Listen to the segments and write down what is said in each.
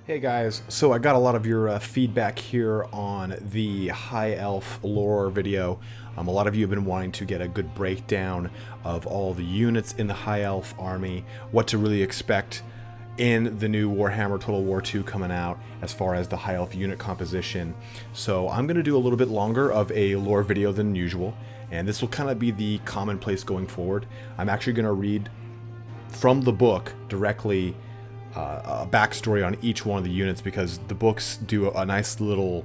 Hey guys, so I got a lot of your feedback here on the High Elf lore video. A lot of you have been wanting to get a good breakdown of all the units in the High Elf army, what to really expect in the new Warhammer Total War 2 coming out as far as the High Elf unit composition. So I'm going to do a little bit longer of a lore video than usual, and this will kind of be the commonplace going forward. I'm actually going to read from the book directly a backstory on each one of the units, because the books do a nice little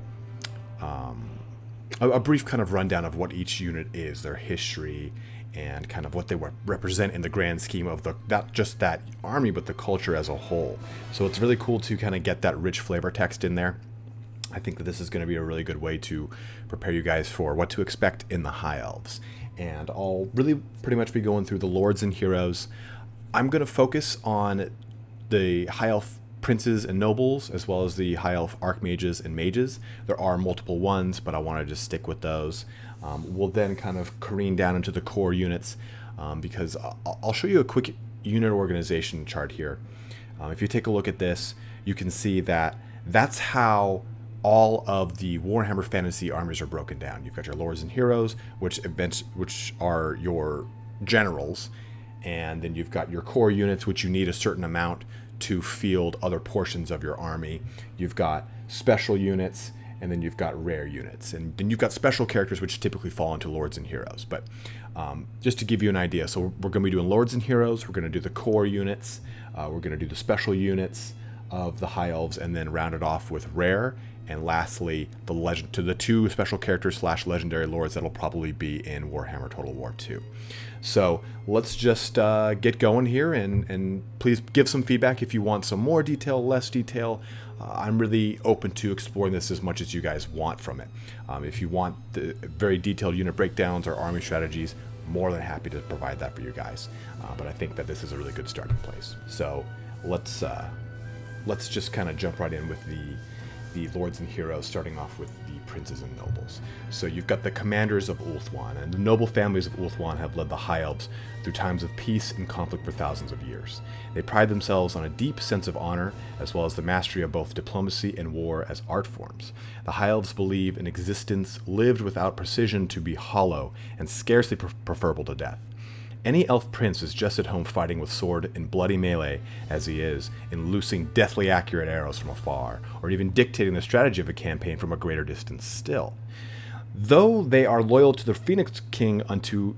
a brief kind of rundown of what each unit is, their history, and kind of what they represent in the grand scheme of the not just that army but the culture as a whole. So it's really cool to kind of get that rich flavor text in there. I think that this is going to be a really good way to prepare you guys for what to expect in the High Elves. And I'll really pretty much be going through the lords and heroes. I'm going to focus on the High Elf princes and nobles, as well as the High Elf Archmages and Mages. There are multiple ones, but I want to just stick with those. We'll then kind of careen down into the core units, because I'll show you a quick unit organization chart here. If you take a look at this, you can see that that's how all of the Warhammer Fantasy armies are broken down. You've got your lords and heroes, which are your generals, and then you've got your core units, which you need a certain amount to field other portions of your army. You've got special units, and then you've got rare units. And then you've got special characters, which typically fall into lords and heroes. But just to give you an idea, so we're going to be doing lords and heroes, we're going to do the core units, we're going to do the special units of the High Elves, and then round it off with rare. And lastly, the two special characters / legendary lords that'll probably be in Warhammer Total War 2. So let's just get going here, and please give some feedback if you want some more detail, less detail. I'm really open to exploring this as much as you guys want from it. If you want the very detailed unit breakdowns or army strategies, more than happy to provide that for you guys. But I think that this is a really good starting place. So let's just kind of jump right in with the lords and heroes, starting off with the princes and nobles. So you've got the commanders of Ulthuan, and the noble families of Ulthuan have led the High Elves through times of peace and conflict for thousands of years. They pride themselves on a deep sense of honor, as well as the mastery of both diplomacy and war as art forms. The High Elves believe an existence lived without precision to be hollow and scarcely preferable to death. Any elf prince is just at home fighting with sword in bloody melee as he is in loosing deathly accurate arrows from afar, or even dictating the strategy of a campaign from a greater distance still. Though they are loyal to the Phoenix King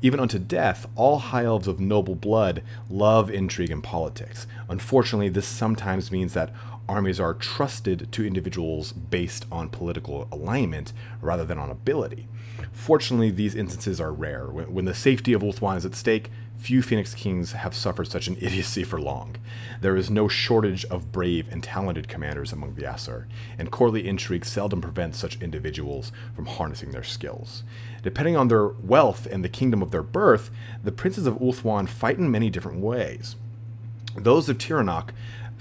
even unto death, all High Elves of noble blood love intrigue and politics. Unfortunately, this sometimes means that armies are trusted to individuals based on political alignment rather than on ability. Fortunately, these instances are rare. When the safety of Ulthuan is at stake, few Phoenix Kings have suffered such an idiocy for long. There is no shortage of brave and talented commanders among the Asur, and courtly intrigue seldom prevents such individuals from harnessing their skills. Depending on their wealth and the kingdom of their birth, the princes of Ulthuan fight in many different ways. Those of Tiranoc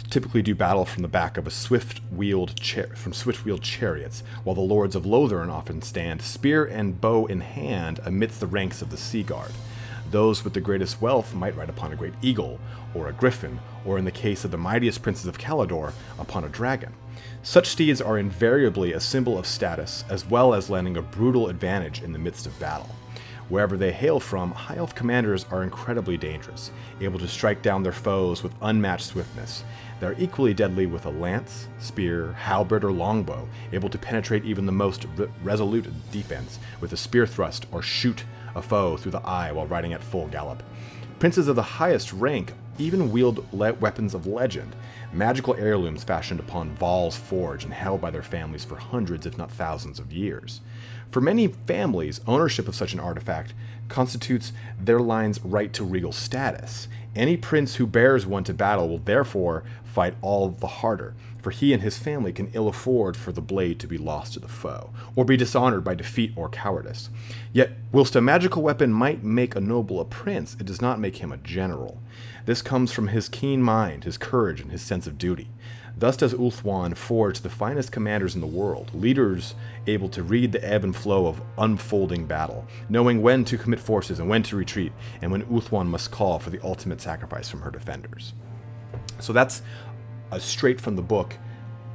typically do battle from the back of swift-wheeled chariots, while the lords of Lothern often stand spear and bow in hand amidst the ranks of the Sea Guard. Those with the greatest wealth might ride upon a great eagle, or a griffin, or in the case of the mightiest princes of Calador, upon a dragon. Such steeds are invariably a symbol of status, as well as landing a brutal advantage in the midst of battle. Wherever they hail from, High Elf commanders are incredibly dangerous, able to strike down their foes with unmatched swiftness. They are equally deadly with a lance, spear, halberd, or longbow, able to penetrate even the most resolute defense with a spear thrust or shoot a foe through the eye while riding at full gallop. Princes of the highest rank even wield weapons of legend, magical heirlooms fashioned upon Val's forge and held by their families for hundreds if not thousands of years. For many families, ownership of such an artifact constitutes their line's right to regal status. Any prince who bears one to battle will therefore fight all the harder, for he and his family can ill afford for the blade to be lost to the foe, or be dishonored by defeat or cowardice. Yet, whilst a magical weapon might make a noble a prince, it does not make him a general. This comes from his keen mind, his courage, and his sense of duty. Thus does Ulthuan forge the finest commanders in the world, leaders able to read the ebb and flow of unfolding battle, knowing when to commit forces and when to retreat, and when Ulthuan must call for the ultimate sacrifice from her defenders. So that's straight from the book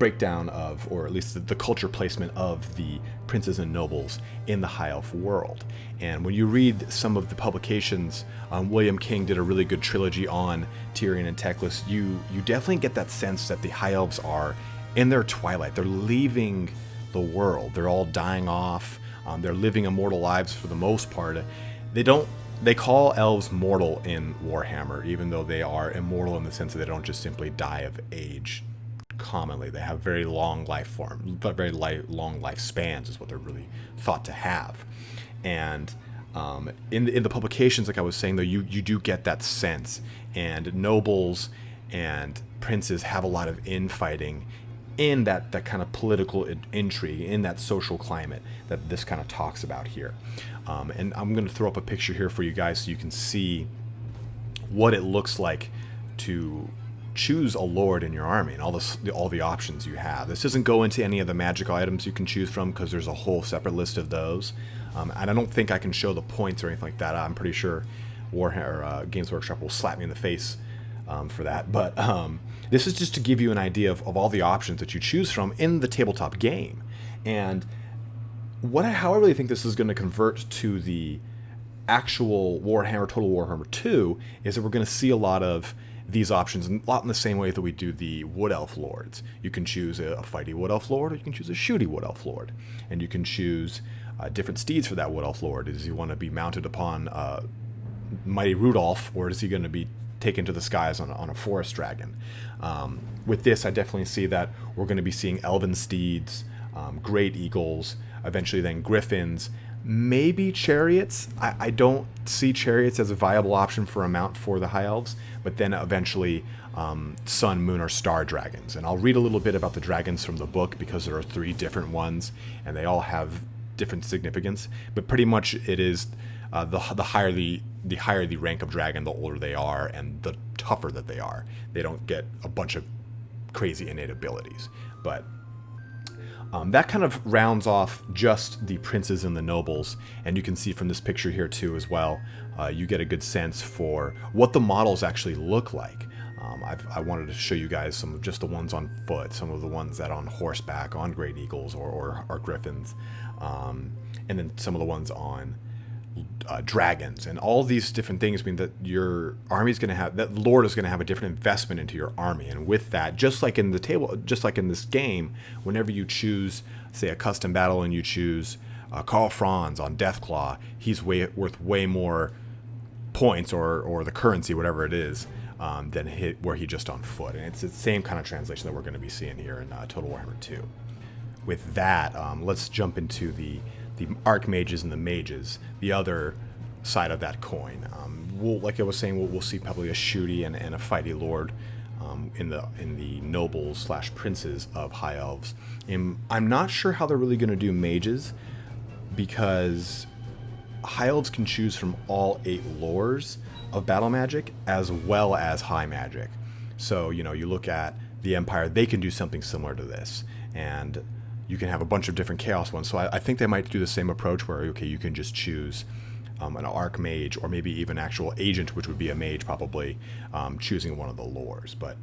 breakdown of, or at least the culture placement of the princes and nobles in the High Elf world. And when you read some of the publications, William King did a really good trilogy on Tyrion and Teclis. You definitely get that sense that the High Elves are in their twilight. They're leaving the world. They're all dying off. They're living immortal lives for the most part. They call elves mortal in Warhammer, even though they are immortal in the sense that they don't just simply die of age. Commonly, they have very long life form, but very long lifespans is what they're really thought to have. And in the publications, like I was saying, though, you do get that sense. And nobles and princes have a lot of infighting in that kind of political intrigue, in that social climate that this kind of talks about here. And I'm going to throw up a picture here for you guys so you can see what it looks like to choose a lord in your army and all the options you have. This doesn't go into any of the magical items you can choose from, because there's a whole separate list of those. And I don't think I can show the points or anything like that. I'm pretty sure Warhammer Games Workshop will slap me in the face for that. But this is just to give you an idea of all the options that you choose from in the tabletop game. And how I really think this is going to convert to the actual Warhammer, Total Warhammer 2, is that we're going to see a lot of these options, a lot in the same way that we do the Wood Elf Lords. You can choose a fighty Wood Elf Lord, or you can choose a shooty Wood Elf Lord. And you can choose different steeds for that Wood Elf Lord. Does he want to be mounted upon Mighty Rudolph, or is he going to be taken to the skies on a forest dragon? With this, I definitely see that we're going to be seeing elven steeds, great eagles, eventually then griffins, maybe chariots. I don't see chariots as a viable option for a mount for the High Elves, but then eventually sun, moon, or star dragons. And I'll read a little bit about the dragons from the book, because there are 3 different ones, and they all have different significance. But pretty much it is the higher the rank of dragon, the older they are, and the tougher that they are. They don't get a bunch of crazy innate abilities. But that kind of rounds off just the princes and the nobles, and you can see from this picture here too as well, you get a good sense for what the models actually look like. I wanted to show you guys some of just the ones on foot, some of the ones that on horseback, on great eagles or griffins, and then some of the ones on dragons, and all these different things mean that your army is going to have, that lord is going to have a different investment into your army. And with that, just like in this game, whenever you choose, say, a custom battle and you choose Karl Franz on Deathclaw, he's worth way more points or the currency, whatever it is, than were he just on foot. And it's the same kind of translation that we're going to be seeing here in Total Warhammer 2. With that, let's jump into the Archmages and the Mages, the other side of that coin. Like I was saying, we'll see probably a shooty and a fighty lord in the nobles / princes of High Elves. And I'm not sure how they're really going to do mages, because High Elves can choose from all 8 lores of battle magic as well as high magic. So, you look at the Empire, they can do something similar to this. And you can have a bunch of different chaos ones. So I think they might do the same approach where, okay, you can just choose an archmage, or maybe even actual agent, which would be a mage probably, choosing one of the lores. But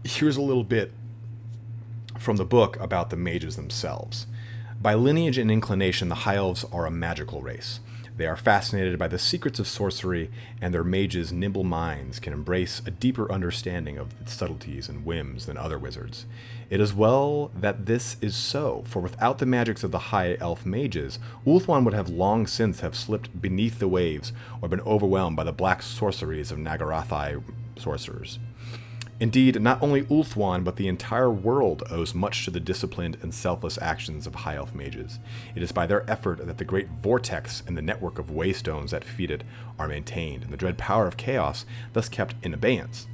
here's a little bit from the book about the mages themselves. By lineage and inclination, the High Elves are a magical race. They are fascinated by the secrets of sorcery, and their mages' nimble minds can embrace a deeper understanding of its subtleties and whims than other wizards. It is well that this is so, for without the magics of the High Elf mages, Ulthuan would have long since have slipped beneath the waves or been overwhelmed by the black sorceries of Nagarathi sorcerers. Indeed, not only Ulthuan, but the entire world owes much to the disciplined and selfless actions of High Elf mages. It is by their effort that the great vortex and the network of waystones that feed it are maintained, and the dread power of chaos thus kept in abeyance.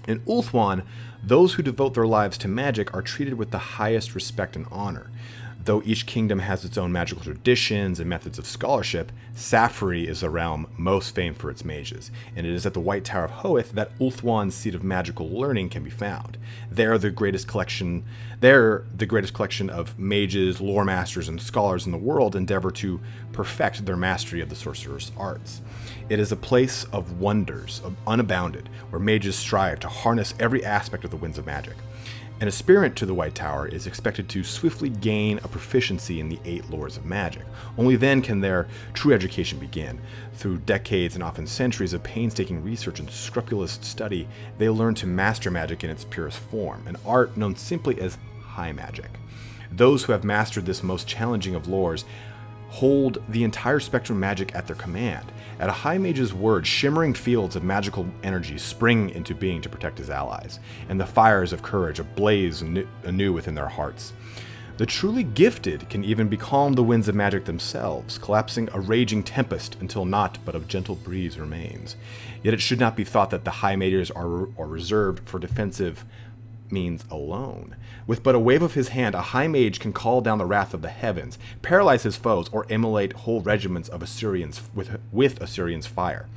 In Ulthuan, those who devote their lives to magic are treated with the highest respect and honor. Though each kingdom has its own magical traditions and methods of scholarship, Safri is the realm most famed for its mages, and it is at the White Tower of Hoeth that Ulthuan's seat of magical learning can be found. There, the greatest collection of mages, lore masters, and scholars in the world endeavor to perfect their mastery of the sorcerer's arts. It is a place of wonders, unbounded, where mages strive to harness every aspect of the winds of magic. An aspirant to the White Tower is expected to swiftly gain a proficiency in the 8 lores of magic. Only then can their true education begin. Through decades and often centuries of painstaking research and scrupulous study, they learn to master magic in its purest form, an art known simply as high magic. Those who have mastered this most challenging of lores hold the entire spectrum of magic at their command. At a high mage's word, shimmering fields of magical energy spring into being to protect his allies, and the fires of courage ablaze anew within their hearts. The truly gifted can even becalm the winds of magic themselves, collapsing a raging tempest until naught but a gentle breeze remains. Yet it should not be thought that the high mages are reserved for defensive means alone. With but a wave of his hand, a high mage can call down the wrath of the heavens, paralyze his foes, or immolate whole regiments of Asuryan's with Asuryan's fire.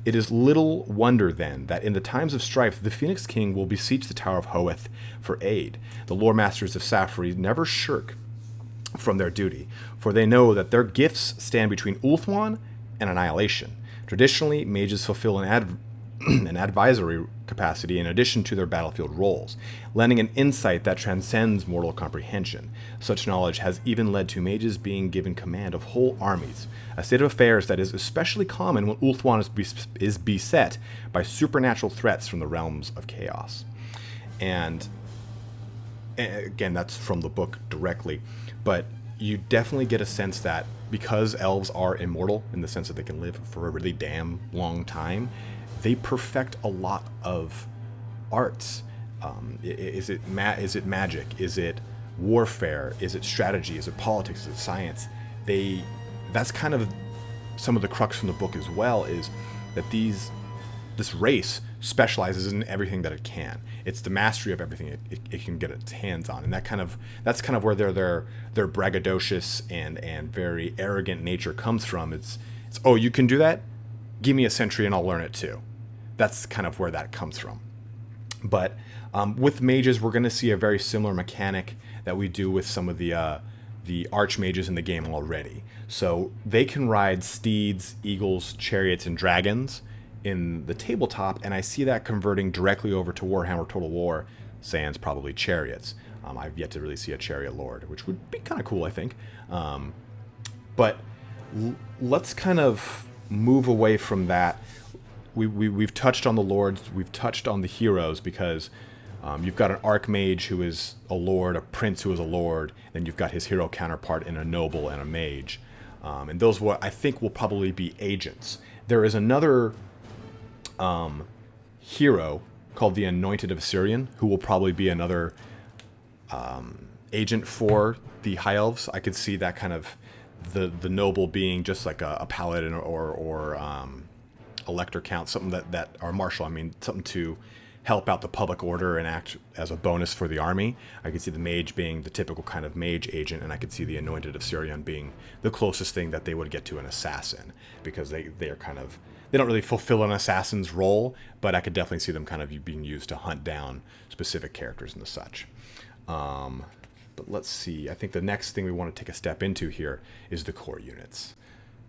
It is little wonder, then, that in the times of strife, the Phoenix King will beseech the Tower of Hoeth for aid. The lore masters of Sapphire never shirk from their duty, for they know that their gifts stand between Ulthuan and annihilation. Traditionally, mages fulfill an advisory capacity in addition to their battlefield roles, lending an insight that transcends mortal comprehension. Such knowledge has even led to mages being given command of whole armies, a state of affairs that is especially common when Ulthuan is beset by supernatural threats from the realms of chaos. And again, that's from the book directly, but you definitely get a sense that because elves are immortal in the sense that they can live for a really damn long time, they perfect a lot of arts. Is it magic? Is it warfare? Is it strategy? Is it politics? Is it science? That's kind of some of the crux from the book as well, is that this race specializes in everything that it can. It's the mastery of everything it can get its hands on, and that's kind of where their braggadocious and very arrogant nature comes from. It's oh, you can do that? Give me a century and I'll learn it too. That's kind of where that comes from. But with mages, we're going to see a very similar mechanic that we do with some of the Archmages in the game already. So they can ride steeds, eagles, chariots, and dragons in the tabletop, and I see that converting directly over to Warhammer Total War, sans probably chariots. I've yet to really see a chariot lord, which would be kind of cool, I think. But let's kind of move away from that. We've touched on the lords, we've touched on the heroes, because you've got an archmage who is a lord, a prince who is a lord, then you've got his hero counterpart in a noble and a mage. And those what I think will probably be agents. There is another hero called the Anointed of Asuryan, who will probably be another agent for the High Elves. I could see that kind of the noble being just like a paladin or a lector count, something that or marshal, something to help out the public order and act as a bonus for the army. I could see the mage being the typical kind of mage agent, and I could see the Anointed of Asuryan being the closest thing that they would get to an assassin, because they don't really fulfill an assassin's role, but I could definitely see them kind of being used to hunt down specific characters and the such. But let's see, I think the next thing we want to take a step into here is the core units.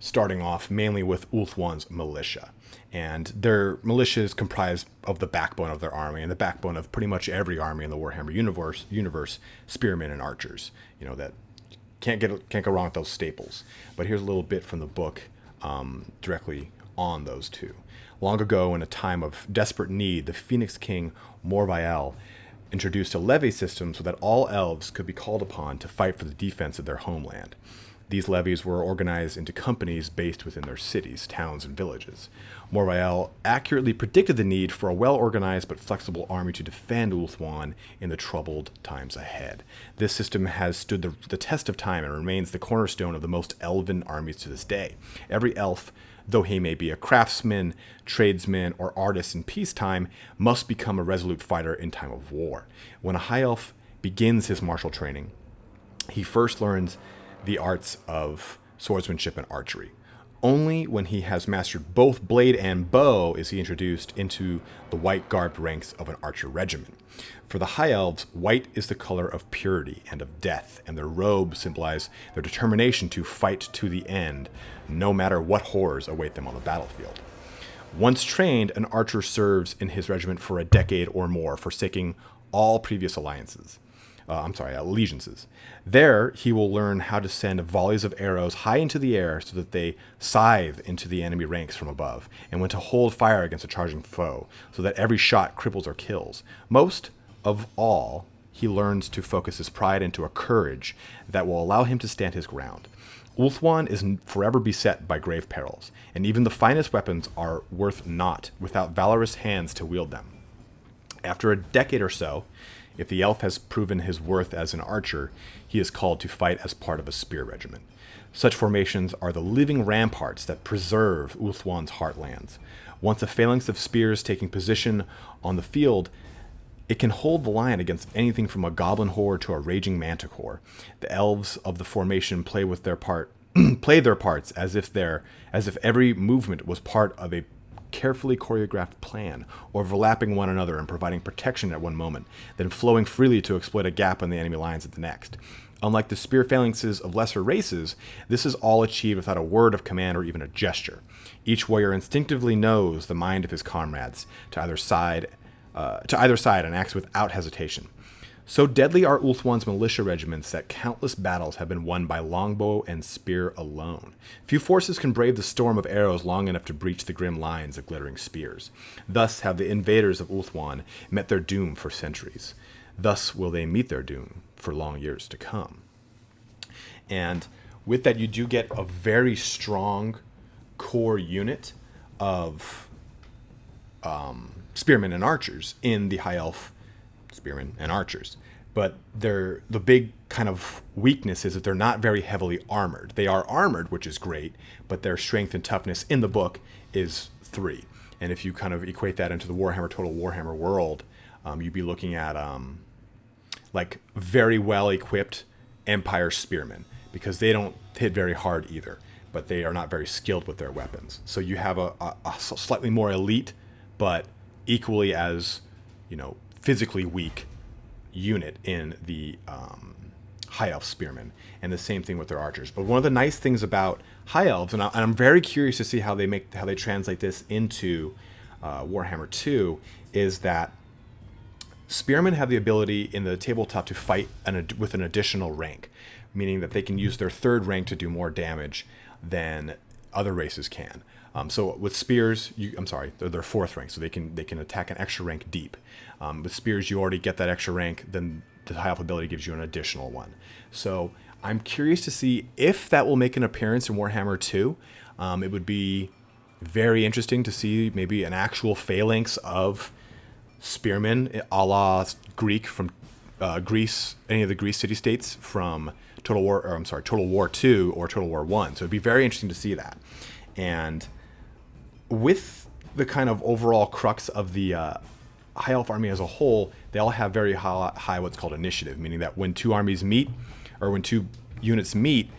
Starting off mainly with Ulthuan's militia. And their militia is comprised of the backbone of their army, and the backbone of pretty much every army in the Warhammer universe, spearmen and archers. You know, that can't go wrong with those staples. But here's a little bit from the book directly on those two. Long ago, in a time of desperate need, the Phoenix King Morvael introduced a levy system so that all elves could be called upon to fight for the defense of their homeland. These levies were organized into companies based within their cities, towns, and villages. Morvael accurately predicted the need for a well-organized but flexible army to defend Ulthuan in the troubled times ahead. This system has stood the test of time and remains the cornerstone of the most elven armies to this day. Every elf, though he may be a craftsman, tradesman, or artist in peacetime, must become a resolute fighter in time of war. When a high elf begins his martial training, he first learns the arts of swordsmanship and archery. Only when he has mastered both blade and bow is he introduced into the white-garbed ranks of an archer regiment. For the High Elves, white is the color of purity and of death, and their robes symbolize their determination to fight to the end, no matter what horrors await them on the battlefield. Once trained, an archer serves in his regiment for a decade or more, forsaking all previous allegiances. There, he will learn how to send volleys of arrows high into the air so that they scythe into the enemy ranks from above, and when to hold fire against a charging foe, so that every shot cripples or kills. Most of all, he learns to focus his pride into a courage that will allow him to stand his ground. Ulthuan is forever beset by grave perils, and even the finest weapons are worth naught without valorous hands to wield them. After a decade or so, if the elf has proven his worth as an archer, he is called to fight as part of a spear regiment. Such formations are the living ramparts that preserve Ulthuan's heartlands. Once a phalanx of spears taking position on the field, it can hold the line against anything from a goblin horde to a raging manticore. The elves of the formation play their parts as if every movement was part of a carefully choreographed plan, overlapping one another and providing protection at one moment, then flowing freely to exploit a gap in the enemy lines at the next. Unlike the spear phalanxes of lesser races, this is all achieved without a word of command or even a gesture. Each warrior instinctively knows the mind of his comrades to either side and acts without hesitation. So deadly are Ulthuan's militia regiments that countless battles have been won by longbow and spear alone. Few forces can brave the storm of arrows long enough to breach the grim lines of glittering spears. Thus have the invaders of Ulthuan met their doom for centuries. Thus will they meet their doom for long years to come. And with that, you do get a very strong core unit of spearmen and archers in the High Elf spearmen and archers. But the big kind of weakness is that they're not very heavily armored. They are armored, which is great, but their strength and toughness in the book is 3. And if you kind of equate that into the Total Warhammer world, you'd be looking at like very well equipped Empire spearmen, because they don't hit very hard either, but they are not very skilled with their weapons. So you have a slightly more elite, but equally as, physically weak unit in the High Elf spearmen, and the same thing with their archers. But one of the nice things about High Elves, and I'm very curious to see how they translate this into Warhammer 2, is that spearmen have the ability in the tabletop to fight with an additional rank, meaning that they can use their 3rd rank to do more damage than other races can. So with spears, they're 4th rank, so they can attack an extra rank deep. With spears, you already get that extra rank, then the High Elf ability gives you an additional one. So I'm curious to see if that will make an appearance in Warhammer 2. It would be very interesting to see maybe an actual phalanx of spearmen, a la Greek from Greece, any of the Greece city-states from Total War 2 or Total War 1. So it'd be very interesting to see that. And with the kind of overall crux of the High Elf army as a whole, they all have very high what's called initiative, meaning that when 2 armies meet, or when 2 units meet,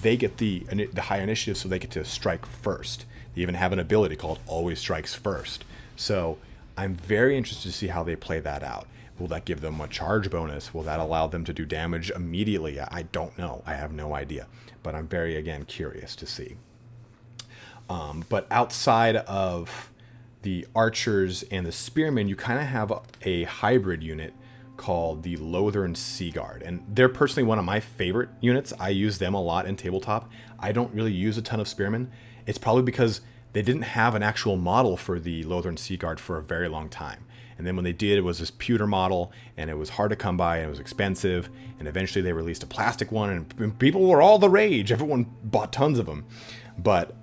they get the high initiative, so they get to strike first. They even have an ability called Always Strikes First. So I'm very interested to see how they play that out. Will that give them a charge bonus? Will that allow them to do damage immediately? I don't know. I have no idea. But I'm very, again, curious to see. But outside of the archers and the spearmen, you kind of have a hybrid unit called the Lothern Sea Guard. And they're personally one of my favorite units. I use them a lot in tabletop. I don't really use a ton of spearmen. It's probably because they didn't have an actual model for the Lothern Sea Guard for a very long time. And then when they did, it was this pewter model, and it was hard to come by, and it was expensive. And eventually they released a plastic one, and people were all the rage. Everyone bought tons of them. But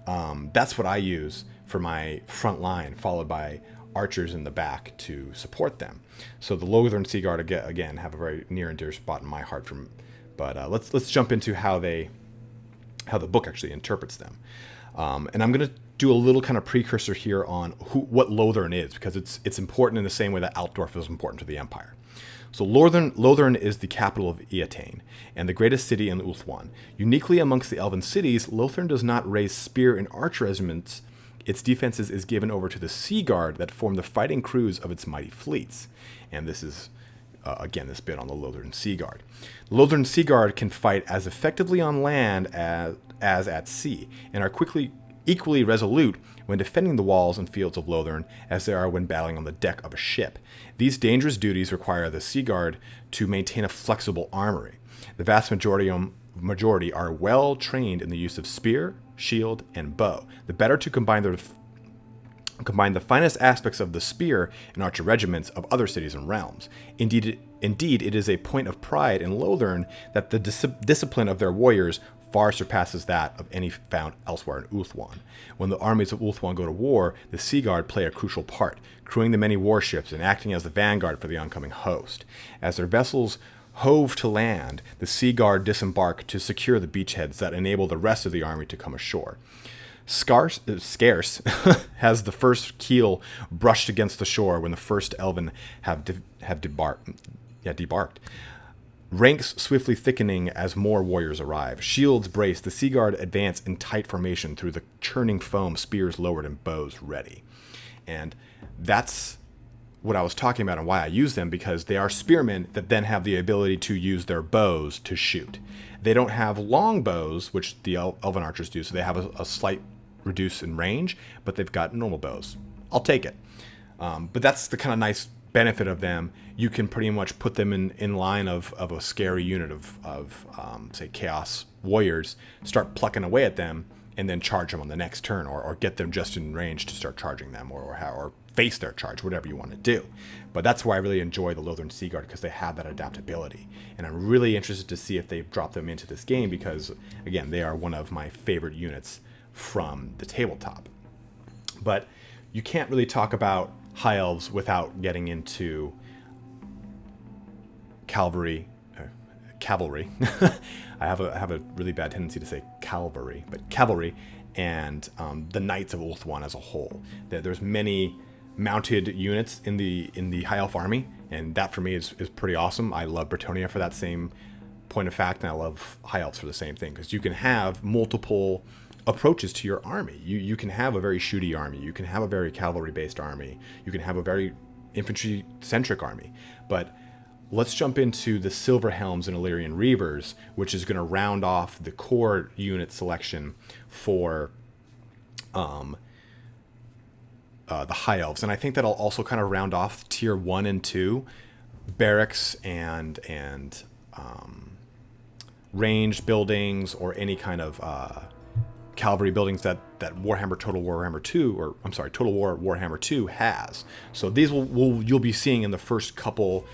that's what I use for my front line, followed by archers in the back to support them. So the Lothern Sea Guard, again, have a very near and dear spot in my heart. But let's jump into how the book actually interprets them. And I'm going to do a little kind of precursor here on what Lothern is, because it's important in the same way that Altdorf is important to the Empire. So Lothern is the capital of Eataine, and the greatest city in Ulthuan. Uniquely amongst the elven cities, Lothern does not raise spear and archer regiments. Its defenses is given over to the Sea Guard that form the fighting crews of its mighty fleets. And this is, again, this bit on the Lothern Sea Guard. The Lothern Sea Guard can fight as effectively on land as at sea, and are quickly equally resolute when defending the walls and fields of Lothern as they are when battling on the deck of a ship. These dangerous duties require the Sea Guard to maintain a flexible armory. The vast majority are well trained in the use of spear, shield, and bow, the better to combine the finest aspects of the spear and archer regiments of other cities and realms. Indeed, it is a point of pride in Lothern that the discipline of their warriors far surpasses that of any found elsewhere in Ulthuan. When the armies of Ulthuan go to war, the Sea Guard play a crucial part, crewing the many warships and acting as the vanguard for the oncoming host. As their vessels hove to land, the Sea Guard disembark to secure the beachheads that enable the rest of the army to come ashore. Scarce has the first keel brushed against the shore when the first Elven have debarked. Ranks swiftly thickening as more warriors arrive. Shields brace, the Sea Guard advance in tight formation through the churning foam, spears lowered and bows ready. And that's what I was talking about and why I use them, because they are spearmen that then have the ability to use their bows to shoot. They don't have long bows, which the Elven archers do, so they have a slight reduce in range, but they've got normal bows. I'll take it. But that's the kind of nice benefit of them. You can pretty much put them in line of a scary unit of say, Chaos Warriors, start plucking away at them, and then charge them on the next turn, or get them just in range to start charging them, or face their charge, whatever you want to do. But that's why I really enjoy the Lothern Sea Guard, because they have that adaptability. And I'm really interested to see if they drop them into this game, because, again, they are one of my favorite units from the tabletop. But you can't really talk about High Elves without getting into Cavalry. I have a really bad tendency to say Cavalry, but Cavalry and the Knights of Ulthuan as a whole. There's many mounted units in the High Elf army, and that for me is pretty awesome. I love Bretonnia for that same point of fact, and I love High Elves for the same thing, because you can have multiple approaches to your army. You can have a very shooty army, you can have a very cavalry based army, you can have a very infantry centric army. But let's jump into the Silver Helms and Ellyrian Reavers, which is going to round off the core unit selection for the High Elves. And I think that'll also kind of round off tier 1 and 2 barracks and ranged buildings, or any kind of cavalry buildings that Warhammer Total War Warhammer 2, or I'm sorry, Total War Warhammer 2 has. So these you'll be seeing in the first couple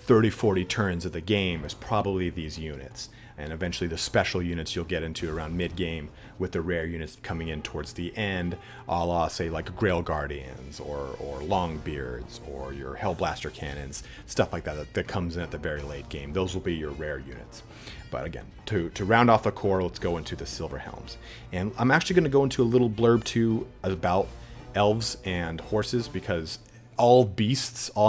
30-40 turns of the game is probably these units. And eventually the special units you'll get into around mid-game, with the rare units coming in towards the end, a la, say, like Grail Guardians, or Longbeards, or your Hellblaster Cannons, stuff like that comes in at the very late game. Those will be your rare units. But again, to round off the core, let's go into the Silver Helms. And I'm actually going to go into a little blurb too about elves and horses, because all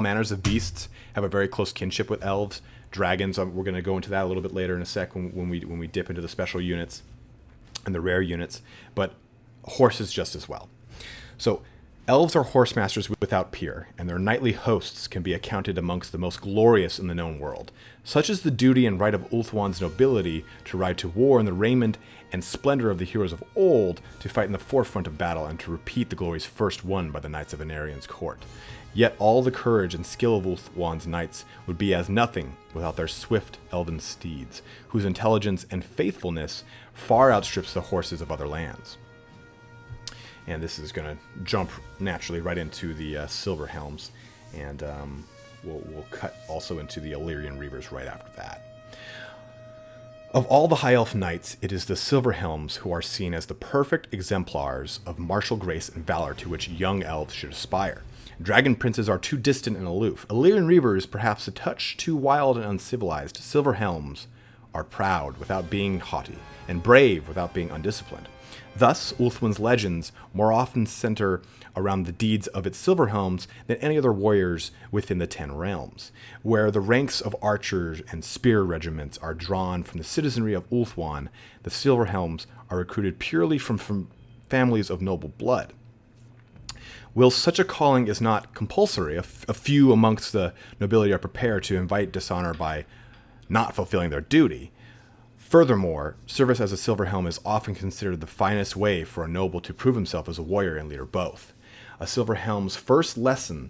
manners of beasts have a very close kinship with elves. Dragons, we're going to go into that a little bit later in a sec when we dip into the special units and the rare units, but horses just as well. So elves are horse masters without peer, and their knightly hosts can be accounted amongst the most glorious in the known world. Such is the duty and right of Ulthuan's nobility to ride to war in the raiment and splendor of the heroes of old, to fight in the forefront of battle, and to repeat the glories first won by the knights of Anarian's court. Yet all the courage and skill of Ulthuan's knights would be as nothing without their swift elven steeds, whose intelligence and faithfulness far outstrips the horses of other lands. And this is going to jump naturally right into the Silver Helms, and we'll cut also into the Ellyrian Reavers right after that. Of all the High Elf knights, it is the Silver Helms who are seen as the perfect exemplars of martial grace and valor to which young elves should aspire. Dragon princes are too distant and aloof. Ellyrian Reavers perhaps a touch too wild and uncivilized. Silver Helms are proud without being haughty, and brave without being undisciplined. Thus, Ulthuan's legends more often center around the deeds of its Silver Helms than any other warriors within the 10 realms, where the ranks of archers and spear regiments are drawn from the citizenry of Ulthuan. The Silver Helms are recruited purely from families of noble blood. Whilst such a calling is not compulsory, a few amongst the nobility are prepared to invite dishonor by not fulfilling their duty. Furthermore, service as a silver helm is often considered the finest way for a noble to prove himself as a warrior and leader both. A silver helm's first lessons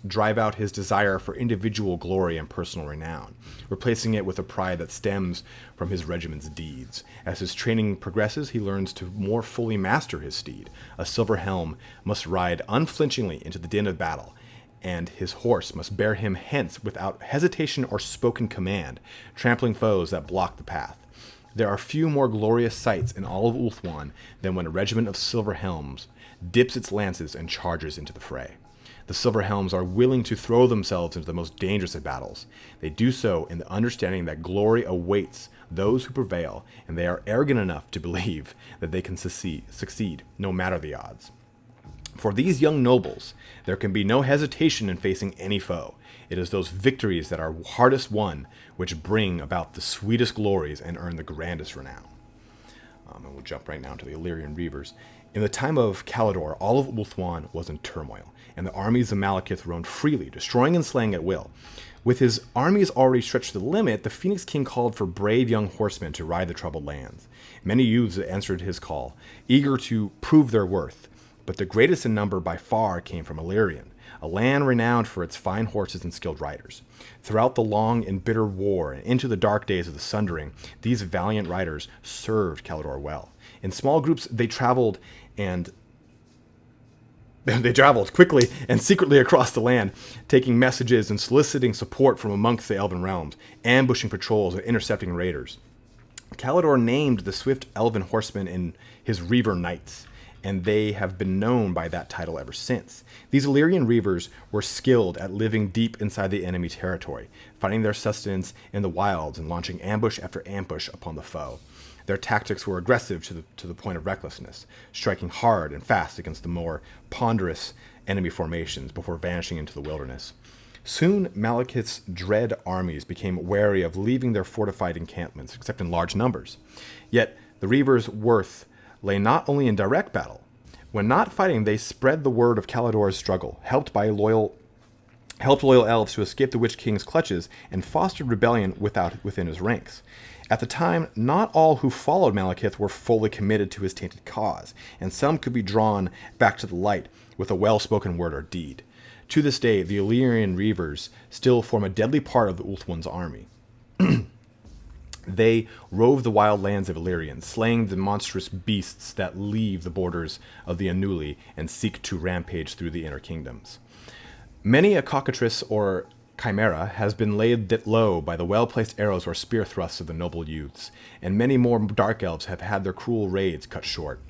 drive out his desire for individual glory and personal renown, replacing it with a pride that stems from his regiment's deeds. As his training progresses, he learns to more fully master his steed. A silver helm must ride unflinchingly into the din of battle, and his horse must bear him hence without hesitation or spoken command, trampling foes that block the path. There are few more glorious sights in all of Ulthuan than when a regiment of silver helms dips its lances and charges into the fray. The silver helms are willing to throw themselves into the most dangerous of battles. They do so in the understanding that glory awaits those who prevail, and they are arrogant enough to believe that they can succeed no matter the odds. For these young nobles, there can be no hesitation in facing any foe. It is those victories that are hardest won which bring about the sweetest glories and earn the grandest renown. And we'll jump right now to the Ellyrian Reavers. In the time of Calador, all of Ulthuan was in turmoil, and the armies of Malekith roamed freely, destroying and slaying at will. With his armies already stretched to the limit, the Phoenix King called for brave young horsemen to ride the troubled lands. Many youths answered his call, eager to prove their worth. But the greatest in number by far came from Illyrian, a land renowned for its fine horses and skilled riders. Throughout the long and bitter war and into the dark days of the Sundering, these valiant riders served Calador well. In small groups, they traveled quickly and secretly across the land, taking messages and soliciting support from amongst the elven realms, ambushing patrols and intercepting raiders. Calador named the swift elven horsemen in his Reaver Knights, and they have been known by that title ever since. These Ellyrian Reavers were skilled at living deep inside the enemy territory, finding their sustenance in the wilds and launching ambush after ambush upon the foe. Their tactics were aggressive to the point of recklessness, striking hard and fast against the more ponderous enemy formations before vanishing into the wilderness. Soon, Malekith's dread armies became wary of leaving their fortified encampments, except in large numbers. Yet, the Reavers' worth lay not only in direct battle. When not fighting, they spread the word of Calador's struggle, helped loyal elves to escape the Witch King's clutches, and fostered rebellion within his ranks. At the time, not all who followed Malekith were fully committed to his tainted cause, and some could be drawn back to the light with a well-spoken word or deed. To this day, the Ellyrian Reavers still form a deadly part of the Ulthuan's army. They rove the wild lands of Illyrian, slaying the monstrous beasts that leave the borders of the Anuli and seek to rampage through the inner kingdoms. Many a cockatrice or chimera has been laid low by the well-placed arrows or spear thrusts of the noble youths, and many more dark elves have had their cruel raids cut short.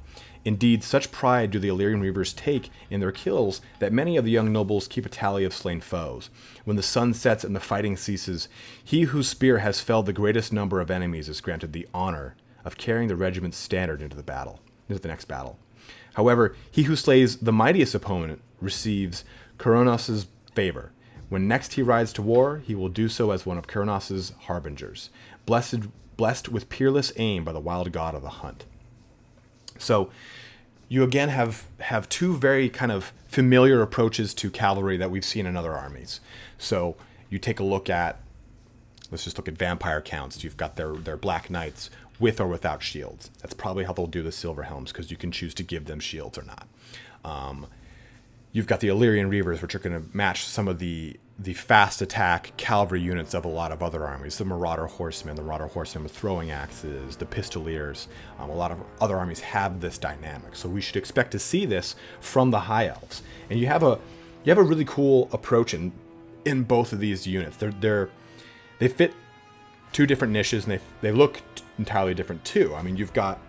Indeed, such pride do the Ellyrian Reavers take in their kills that many of the young nobles keep a tally of slain foes. When the sun sets and the fighting ceases, he whose spear has felled the greatest number of enemies is granted the honor of carrying the regiment's standard into the next battle. However, he who slays the mightiest opponent receives Coronos' favor. When next he rides to war, he will do so as one of Coronos' harbingers, blessed with peerless aim by the wild god of the hunt. So you again have two very kind of familiar approaches to cavalry that we've seen in other armies. So you take a look at, let's just look at vampire counts. You've got their black knights with or without shields. That's probably how they'll do the silver helms, because you can choose to give them shields or not. You've got the Ellyrian Reavers, which are going to match some of the fast attack cavalry units of a lot of other armies. The Marauder Horsemen with throwing axes, the Pistoliers. A lot of other armies have this dynamic. So we should expect to see this from the High Elves. And you have a really cool approach in both of these units. They fit two different niches, and they look entirely different too. I mean, you've got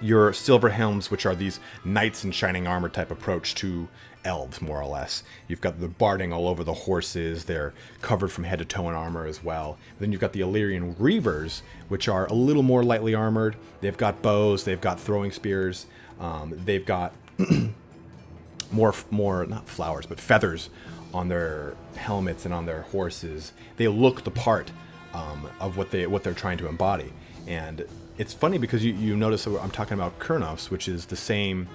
your silver helms, which are these knights in shining armor type approach to elves, more or less. You've got the barding all over the horses. They're covered from head to toe in armor as well. Then you've got the Ellyrian Reavers, which are a little more lightly armored. They've got bows. They've got throwing spears. They've got more not flowers, but feathers on their helmets and on their horses. They look the part of what they're trying to embody. And it's funny because you notice that I'm talking about Kurnos, which is the same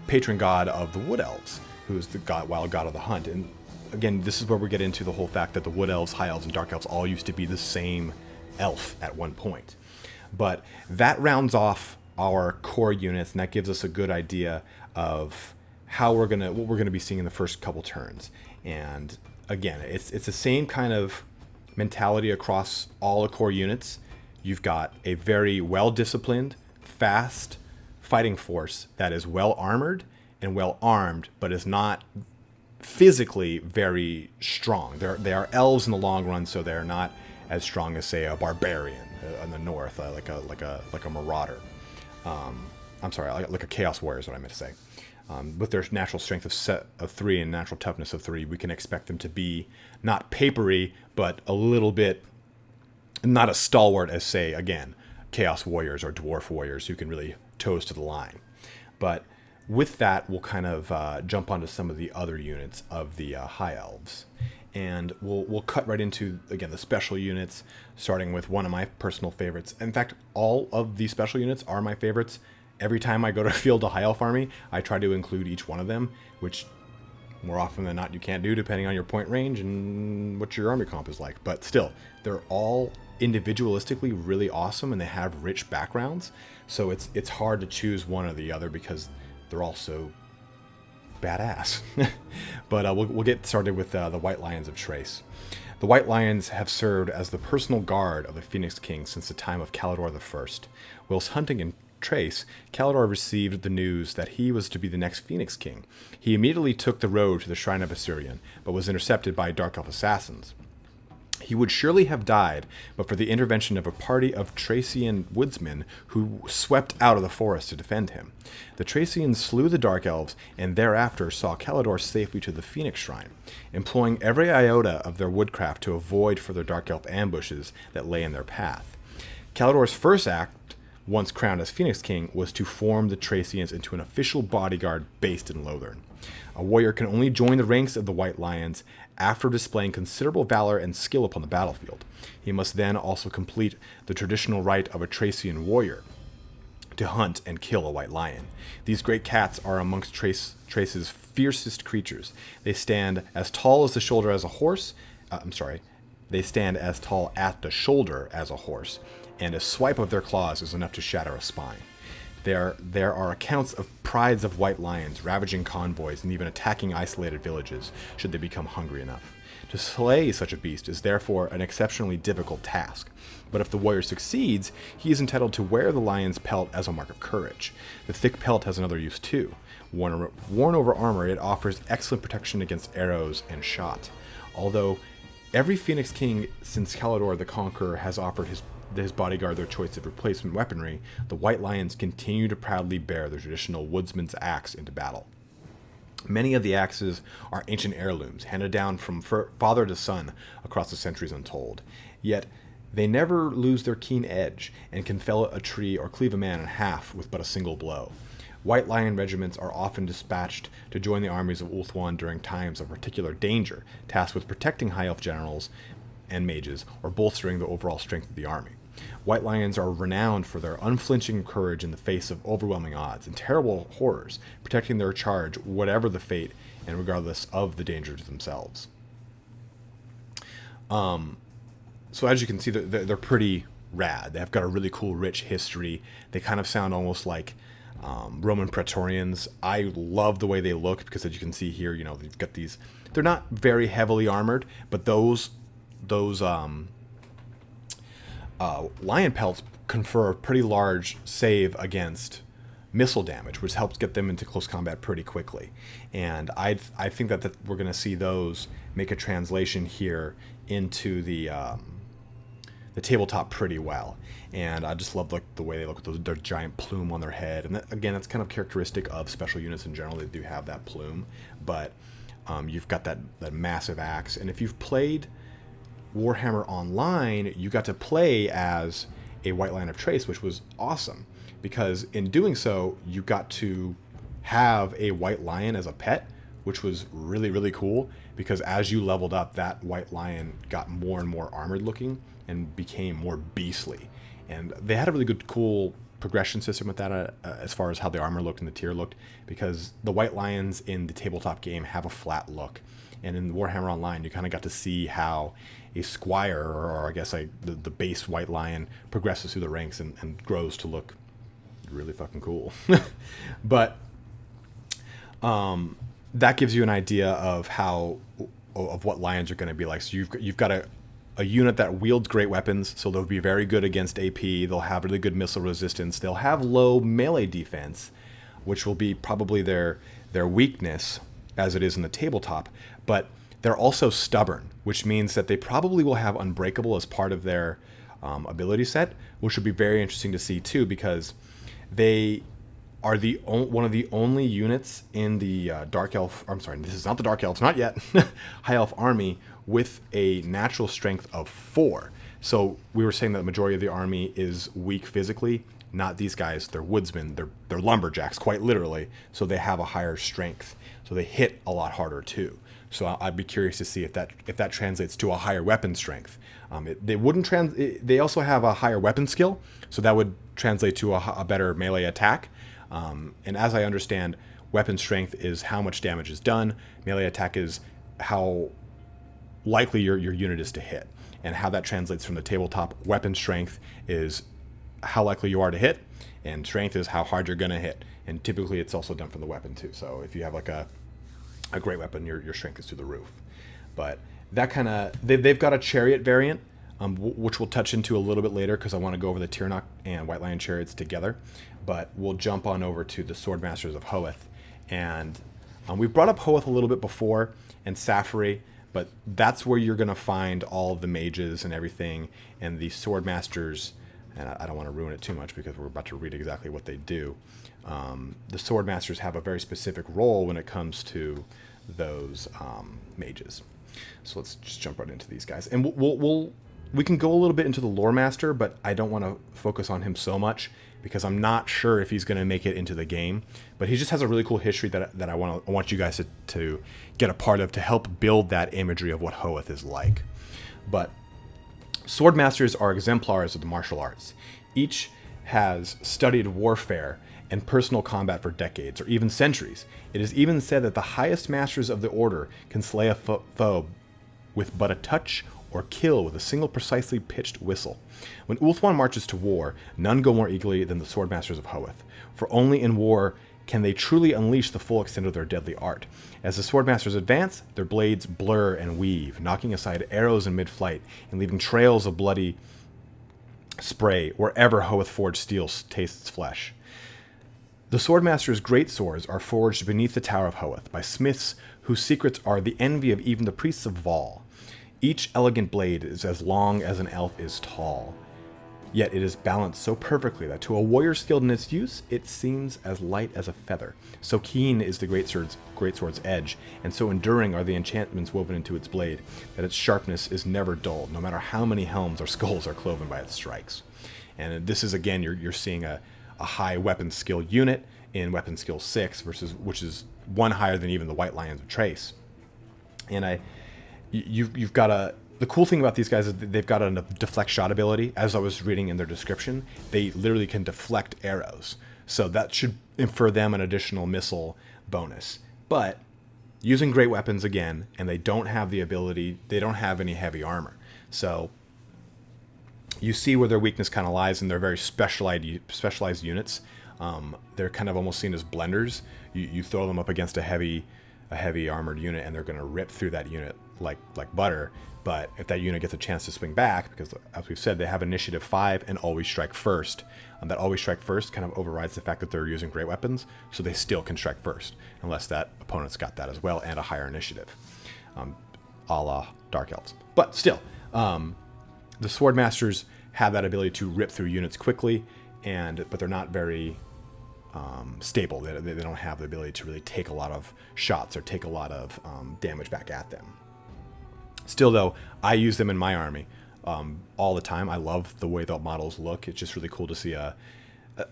patron god of the Wood Elves, who is the wild god of the hunt. And again, this is where we get into the whole fact that the Wood Elves, High Elves, and Dark Elves all used to be the same elf at one point. But that rounds off our core units, and that gives us a good idea of what we're gonna be seeing in the first couple turns. And again, it's the same kind of mentality across all the core units. You've got a very well-disciplined, fast fighting force that is well armored and well armed, but is not physically very strong. They are elves in the long run, so they're not as strong as, say, a barbarian in the north, like a marauder. I'm sorry, like a chaos warrior is what I meant to say. With their natural strength of 3 and natural toughness of 3, we can expect them to be not papery, but a little bit not as stalwart as, say, again, chaos warriors or dwarf warriors who can really toes to the line. But with that, we'll kind of jump onto some of the other units of the High Elves. And we'll cut right into, again, the special units, starting with one of my personal favorites. In fact, all of these special units are my favorites. Every time I go to field a High Elf army, I try to include each one of them, which more often than not you can't do depending on your point range and what your army comp is like. But still, they're all individualistically really awesome, and they have rich backgrounds. So it's hard to choose one or the other because they're all so badass. But we'll get started with the White Lions of Chrace. The White Lions have served as the personal guard of the Phoenix King since the time of Calador I. Whilst hunting in Chrace, Calador received the news that he was to be the next Phoenix King. He immediately took the road to the shrine of Asuryan, but was intercepted by Dark Elf assassins. He would surely have died, but for the intervention of a party of Thracian woodsmen who swept out of the forest to defend him. The Thracians slew the Dark Elves, and thereafter saw Calador safely to the Phoenix Shrine, employing every iota of their woodcraft to avoid further Dark Elf ambushes that lay in their path. Calador's first act, once crowned as Phoenix King, was to form the Thracians into an official bodyguard based in Lothern. A warrior can only join the ranks of the White Lions after displaying considerable valor and skill upon the battlefield. He must then also complete the traditional rite of a Thracian warrior, to hunt and kill a white lion. These great cats are amongst Thrace's fiercest creatures. They stand as tall as the shoulder as a horse. They stand as tall at the shoulder as a horse, and a swipe of their claws is enough to shatter a spine. There are accounts of prides of white lions ravaging convoys and even attacking isolated villages should they become hungry enough. To slay such a beast is therefore an exceptionally difficult task, but if the warrior succeeds, he is entitled to wear the lion's pelt as a mark of courage. The thick pelt has another use too. Worn over armor, it offers excellent protection against arrows and shot. Although every Phoenix King since Calador the Conqueror has offered his bodyguard their choice of replacement weaponry, the White Lions continue to proudly bear their traditional woodsman's axe into battle. Many of the axes are ancient heirlooms, handed down from father to son across the centuries untold. Yet, they never lose their keen edge, and can fell a tree or cleave a man in half with but a single blow. White Lion regiments are often dispatched to join the armies of Ulthuan during times of particular danger, tasked with protecting High Elf generals and mages, or bolstering the overall strength of the army. White Lions are renowned for their unflinching courage in the face of overwhelming odds and terrible horrors, protecting their charge whatever the fate and regardless of the danger to themselves. So as you can see, they're pretty rad. They've got a really cool, rich history. They kind of sound almost like Roman Praetorians. I love the way they look because, as you can see here, they've got these. They're not very heavily armored, but those lion pelts confer a pretty large save against missile damage, which helps get them into close combat pretty quickly. And I think that we're going to see those make a translation here into the tabletop pretty well. And I just love the way they look with their giant plume on their head. And that's kind of characteristic of special units in general. They do have that plume, but you've got that massive axe. And if you've played Warhammer Online, you got to play as a White Lion of Chrace, which was awesome, because in doing so, you got to have a white lion as a pet, which was really, really cool, because as you leveled up, that white lion got more and more armored looking and became more beastly. And they had a really good, cool progression system with that as far as how the armor looked and the tier looked, because the white lions in the tabletop game have a flat look. And in Warhammer Online, you kind of got to see how a squire, or I guess the base white lion, progresses through the ranks and grows to look really fucking cool. But that gives you an idea of what lions are going to be like. So you've got a unit that wields great weapons, so they'll be very good against AP. They'll have really good missile resistance. They'll have low melee defense, which will be probably their weakness as it is in the tabletop. But they're also stubborn, which means that they probably will have Unbreakable as part of their ability set, which would be very interesting to see too, because they are one of the only units in the Dark Elf. I'm sorry, this is not the Dark Elves, not yet. High Elf army with a natural strength of 4. So we were saying that the majority of the army is weak physically. Not these guys. They're woodsmen. They're lumberjacks, quite literally. So they have a higher strength. So they hit a lot harder too. So I'd be curious to see if that translates to a higher weapon strength. They also have a higher weapon skill, so that would translate to a better melee attack. And as I understand, weapon strength is how much damage is done. Melee attack is how likely your unit is to hit. And how that translates from the tabletop, weapon strength is how likely you are to hit, and strength is how hard you're going to hit. And typically it's also done from the weapon too. So if you have like a great weapon, your strength is through the roof. But that kind of, they've got a chariot variant, which we'll touch into a little bit later because I want to go over the Tyrnok and White Lion chariots together. But we'll jump on over to the Swordmasters of Hoeth. And we've brought up Hoeth a little bit before, and Safari, but that's where you're going to find all of the mages and everything, and the Swordmasters. And I don't want to ruin it too much because we're about to read exactly what they do. The Swordmasters have a very specific role when it comes to those mages. So let's just jump right into these guys. And we can go a little bit into the Lore Master, but I don't want to focus on him so much because I'm not sure if he's going to make it into the game. But he just has a really cool history that I want you guys to get a part of to help build that imagery of what Hoeth is like. But Swordmasters are exemplars of the martial arts. Each has studied warfare and personal combat for decades, or even centuries. It is even said that the highest masters of the order can slay a foe with but a touch or kill with a single precisely pitched whistle. When Ulthuan marches to war, none go more eagerly than the Swordmasters of Hoeth, for only in war can they truly unleash the full extent of their deadly art. As the Swordmasters advance, their blades blur and weave, knocking aside arrows in mid-flight and leaving trails of bloody spray wherever Hoeth-forged steel tastes flesh. The Swordmasters' great swords are forged beneath the Tower of Hoeth by smiths whose secrets are the envy of even the priests of Vol. Each elegant blade is as long as an elf is tall, yet it is balanced so perfectly that to a warrior skilled in its use, it seems as light as a feather. So keen is the great sword's edge, and so enduring are the enchantments woven into its blade, that its sharpness is never dulled, no matter how many helms or skulls are cloven by its strikes. And this is, again, you're seeing a high weapon skill unit in weapon skill 6, which is one higher than even the White Lions of Chrace. And you've got the cool thing about these guys is they've got a deflect shot ability. As I was reading in their description, they literally can deflect arrows. So that should infer them an additional missile bonus. But using great weapons again, and they don't have the ability, they don't have any heavy armor. So you see where their weakness kind of lies, and they're very specialized units. They're kind of almost seen as blenders. You throw them up against a heavy armored unit, and they're going to rip through that unit like butter. But if that unit gets a chance to swing back, because as we've said, they have initiative 5 and always strike first. That always strike first kind of overrides the fact that they're using great weapons, so they still can strike first, unless that opponent's got that as well and a higher initiative, a la Dark Elves. But still, the Swordmasters have that ability to rip through units quickly, but they're not very stable. They don't have the ability to really take a lot of shots or take a lot of damage back at them. Still, though, I use them in my army all the time. I love the way the models look. It's just really cool to see.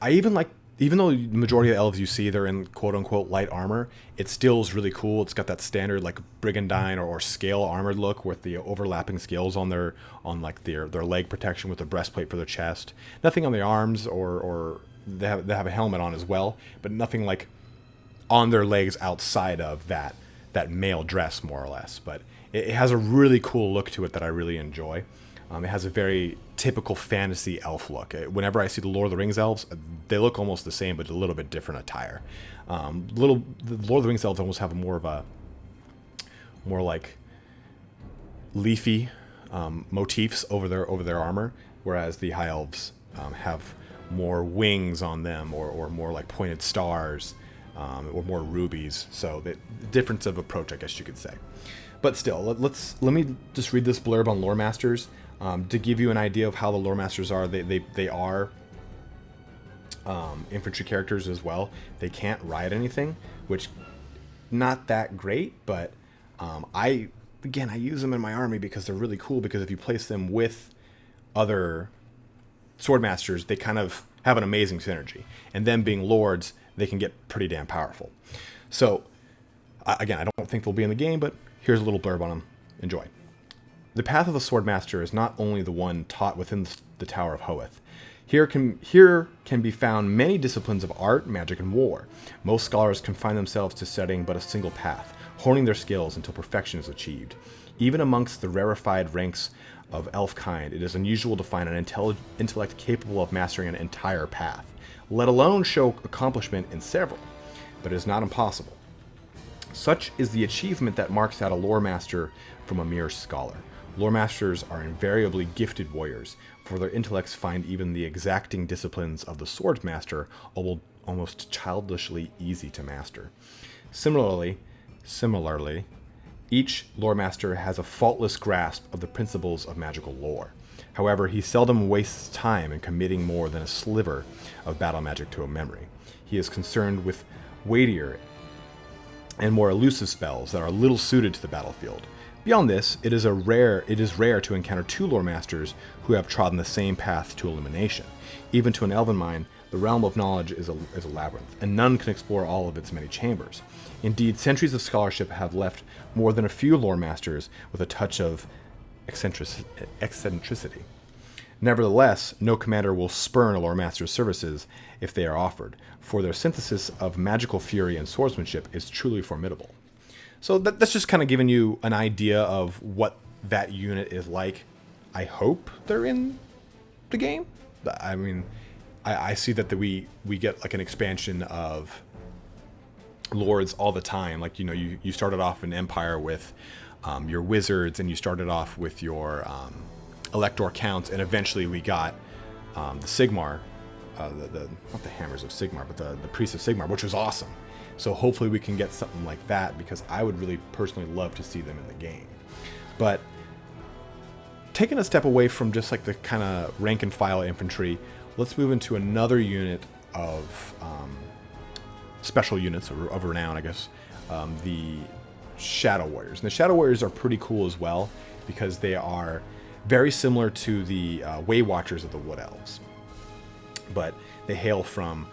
Even though the majority of elves you see, they're in quote-unquote light armor, it still is really cool. It's got that standard like brigandine or scale armored look with the overlapping scales on their leg protection with the breastplate for their chest. Nothing on their arms, or they have a helmet on as well, but nothing like on their legs outside of that that male dress, more or less. But it has a really cool look to it that I really enjoy. It has a very typical fantasy elf look. Whenever I see the Lord of the Rings elves, they look almost the same, but a little bit different attire. The Lord of the Rings elves almost have more like leafy motifs over their armor, whereas the high elves have more wings on them, or more like pointed stars, or more rubies. So the difference of approach, I guess you could say. But still, let me just read this blurb on Lore Masters to give you an idea of how the Lore Masters are. They are infantry characters as well. They can't ride anything, which not that great, but I use them in my army because they're really cool, because if you place them with other Swordmasters, they kind of have an amazing synergy. And them being lords, they can get pretty damn powerful. So, again, I don't think they'll be in the game, but here's a little blurb on them. Enjoy. The path of the Swordmaster is not only the one taught within the Tower of Hoeth. Here can be found many disciplines of art, magic, and war. Most scholars confine themselves to studying but a single path, honing their skills until perfection is achieved. Even amongst the rarefied ranks of elf kind, it is unusual to find an intellect capable of mastering an entire path, let alone show accomplishment in several, but it is not impossible. Such is the achievement that marks out a lore master from a mere scholar. Lore masters are invariably gifted warriors, for their intellects find even the exacting disciplines of the Swordmaster almost childishly easy to master. Similarly, each lore master has a faultless grasp of the principles of magical lore. However, he seldom wastes time in committing more than a sliver of battle magic to a memory. He is concerned with weightier and more elusive spells that are little suited to the battlefield. Beyond this, it is rare to encounter two lore masters who have trodden the same path to elimination. Even to an elven mind, the realm of knowledge is a labyrinth, and none can explore all of its many chambers. Indeed, centuries of scholarship have left more than a few lore masters with a touch of eccentricity. Nevertheless, no commander will spurn a lore master's services if they are offered, for their synthesis of magical fury and swordsmanship is truly formidable. So that's just kind of giving you an idea of what that unit is like. I hope they're in the game. I mean, I see that we get like an expansion of lords all the time. Like, you started off in Empire with your wizards, and you started off with your Elector counts, and eventually we got the Sigmar, not the Hammers of Sigmar, but the Priests of Sigmar, which was awesome. So hopefully we can get something like that, because I would really personally love to see them in the game. But taking a step away from just like the kind of rank and file infantry, let's move into another unit of special units of renown, I guess, the Shadow Warriors. And the Shadow Warriors are pretty cool as well, because they are very similar to the Way Watchers of the Wood Elves, but they hail from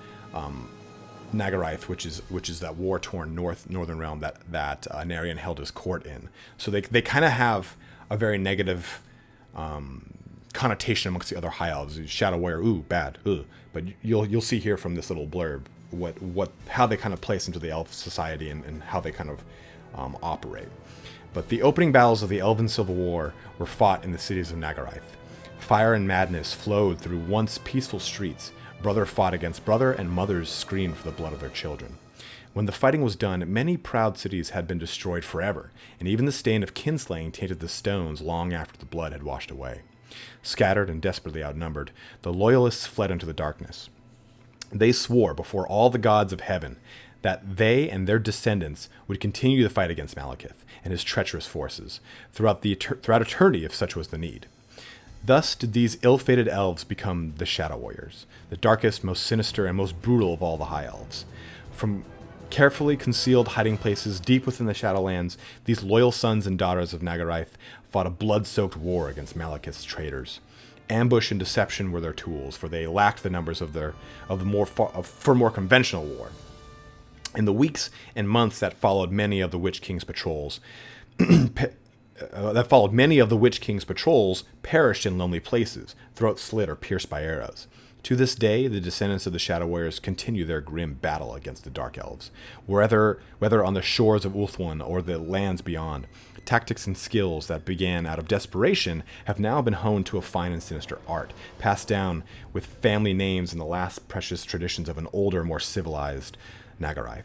Nagaraith, which is that war-torn northern realm that Narian held his court in. So they kind of have a very negative connotation amongst the other high elves. Shadow Warrior, ooh, bad, ooh. But you'll see here from this little blurb how they kind of place into the elf society and how they kind of operate. But the opening battles of the Elven Civil War were fought in the cities of Nagaraith. Fire and madness flowed through once peaceful streets. Brother fought against brother, and mothers screamed for the blood of their children. When the fighting was done, many proud cities had been destroyed forever, and even the stain of kinslaying tainted the stones long after the blood had washed away. Scattered and desperately outnumbered, the loyalists fled into the darkness. They swore before all the gods of heaven that they and their descendants would continue the fight against Malekith and his treacherous forces throughout eternity if such was the need. Thus did these ill-fated elves become the Shadow Warriors, the darkest, most sinister, and most brutal of all the High Elves. From carefully concealed hiding places deep within the Shadowlands, these loyal sons and daughters of Nagaraith fought a blood-soaked war against Malekith's traitors. Ambush and deception were their tools, for they lacked the numbers for more conventional war. In the weeks and months that followed many of the Witch King's patrols, perished in lonely places, throats slit or pierced by arrows. To this day, the descendants of the Shadow Warriors continue their grim battle against the Dark Elves. Whether on the shores of Ulthuan or the lands beyond, tactics and skills that began out of desperation have now been honed to a fine and sinister art, passed down with family names and the last precious traditions of an older, more civilized Nagarath.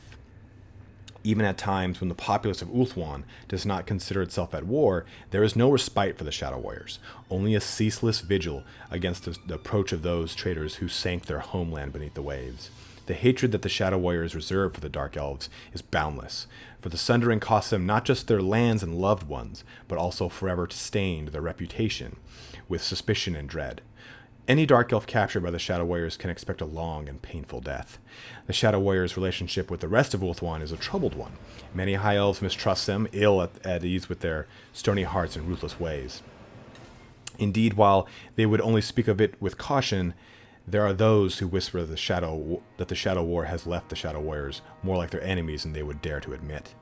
Even at times when the populace of Ulthuan does not consider itself at war, there is no respite for the Shadow Warriors, only a ceaseless vigil against the approach of those traitors who sank their homeland beneath the waves. The hatred that the Shadow Warriors reserve for the Dark Elves is boundless, for the sundering costs them not just their lands and loved ones, but also forever stained their reputation with suspicion and dread. Any Dark Elf captured by the Shadow Warriors can expect a long and painful death. The Shadow Warriors' relationship with the rest of Ulthuan is a troubled one. Many High Elves mistrust them, ill at ease with their stony hearts and ruthless ways. Indeed, while they would only speak of it with caution, there are those who whisper that the Shadow War has left the Shadow Warriors more like their enemies than they would dare to admit.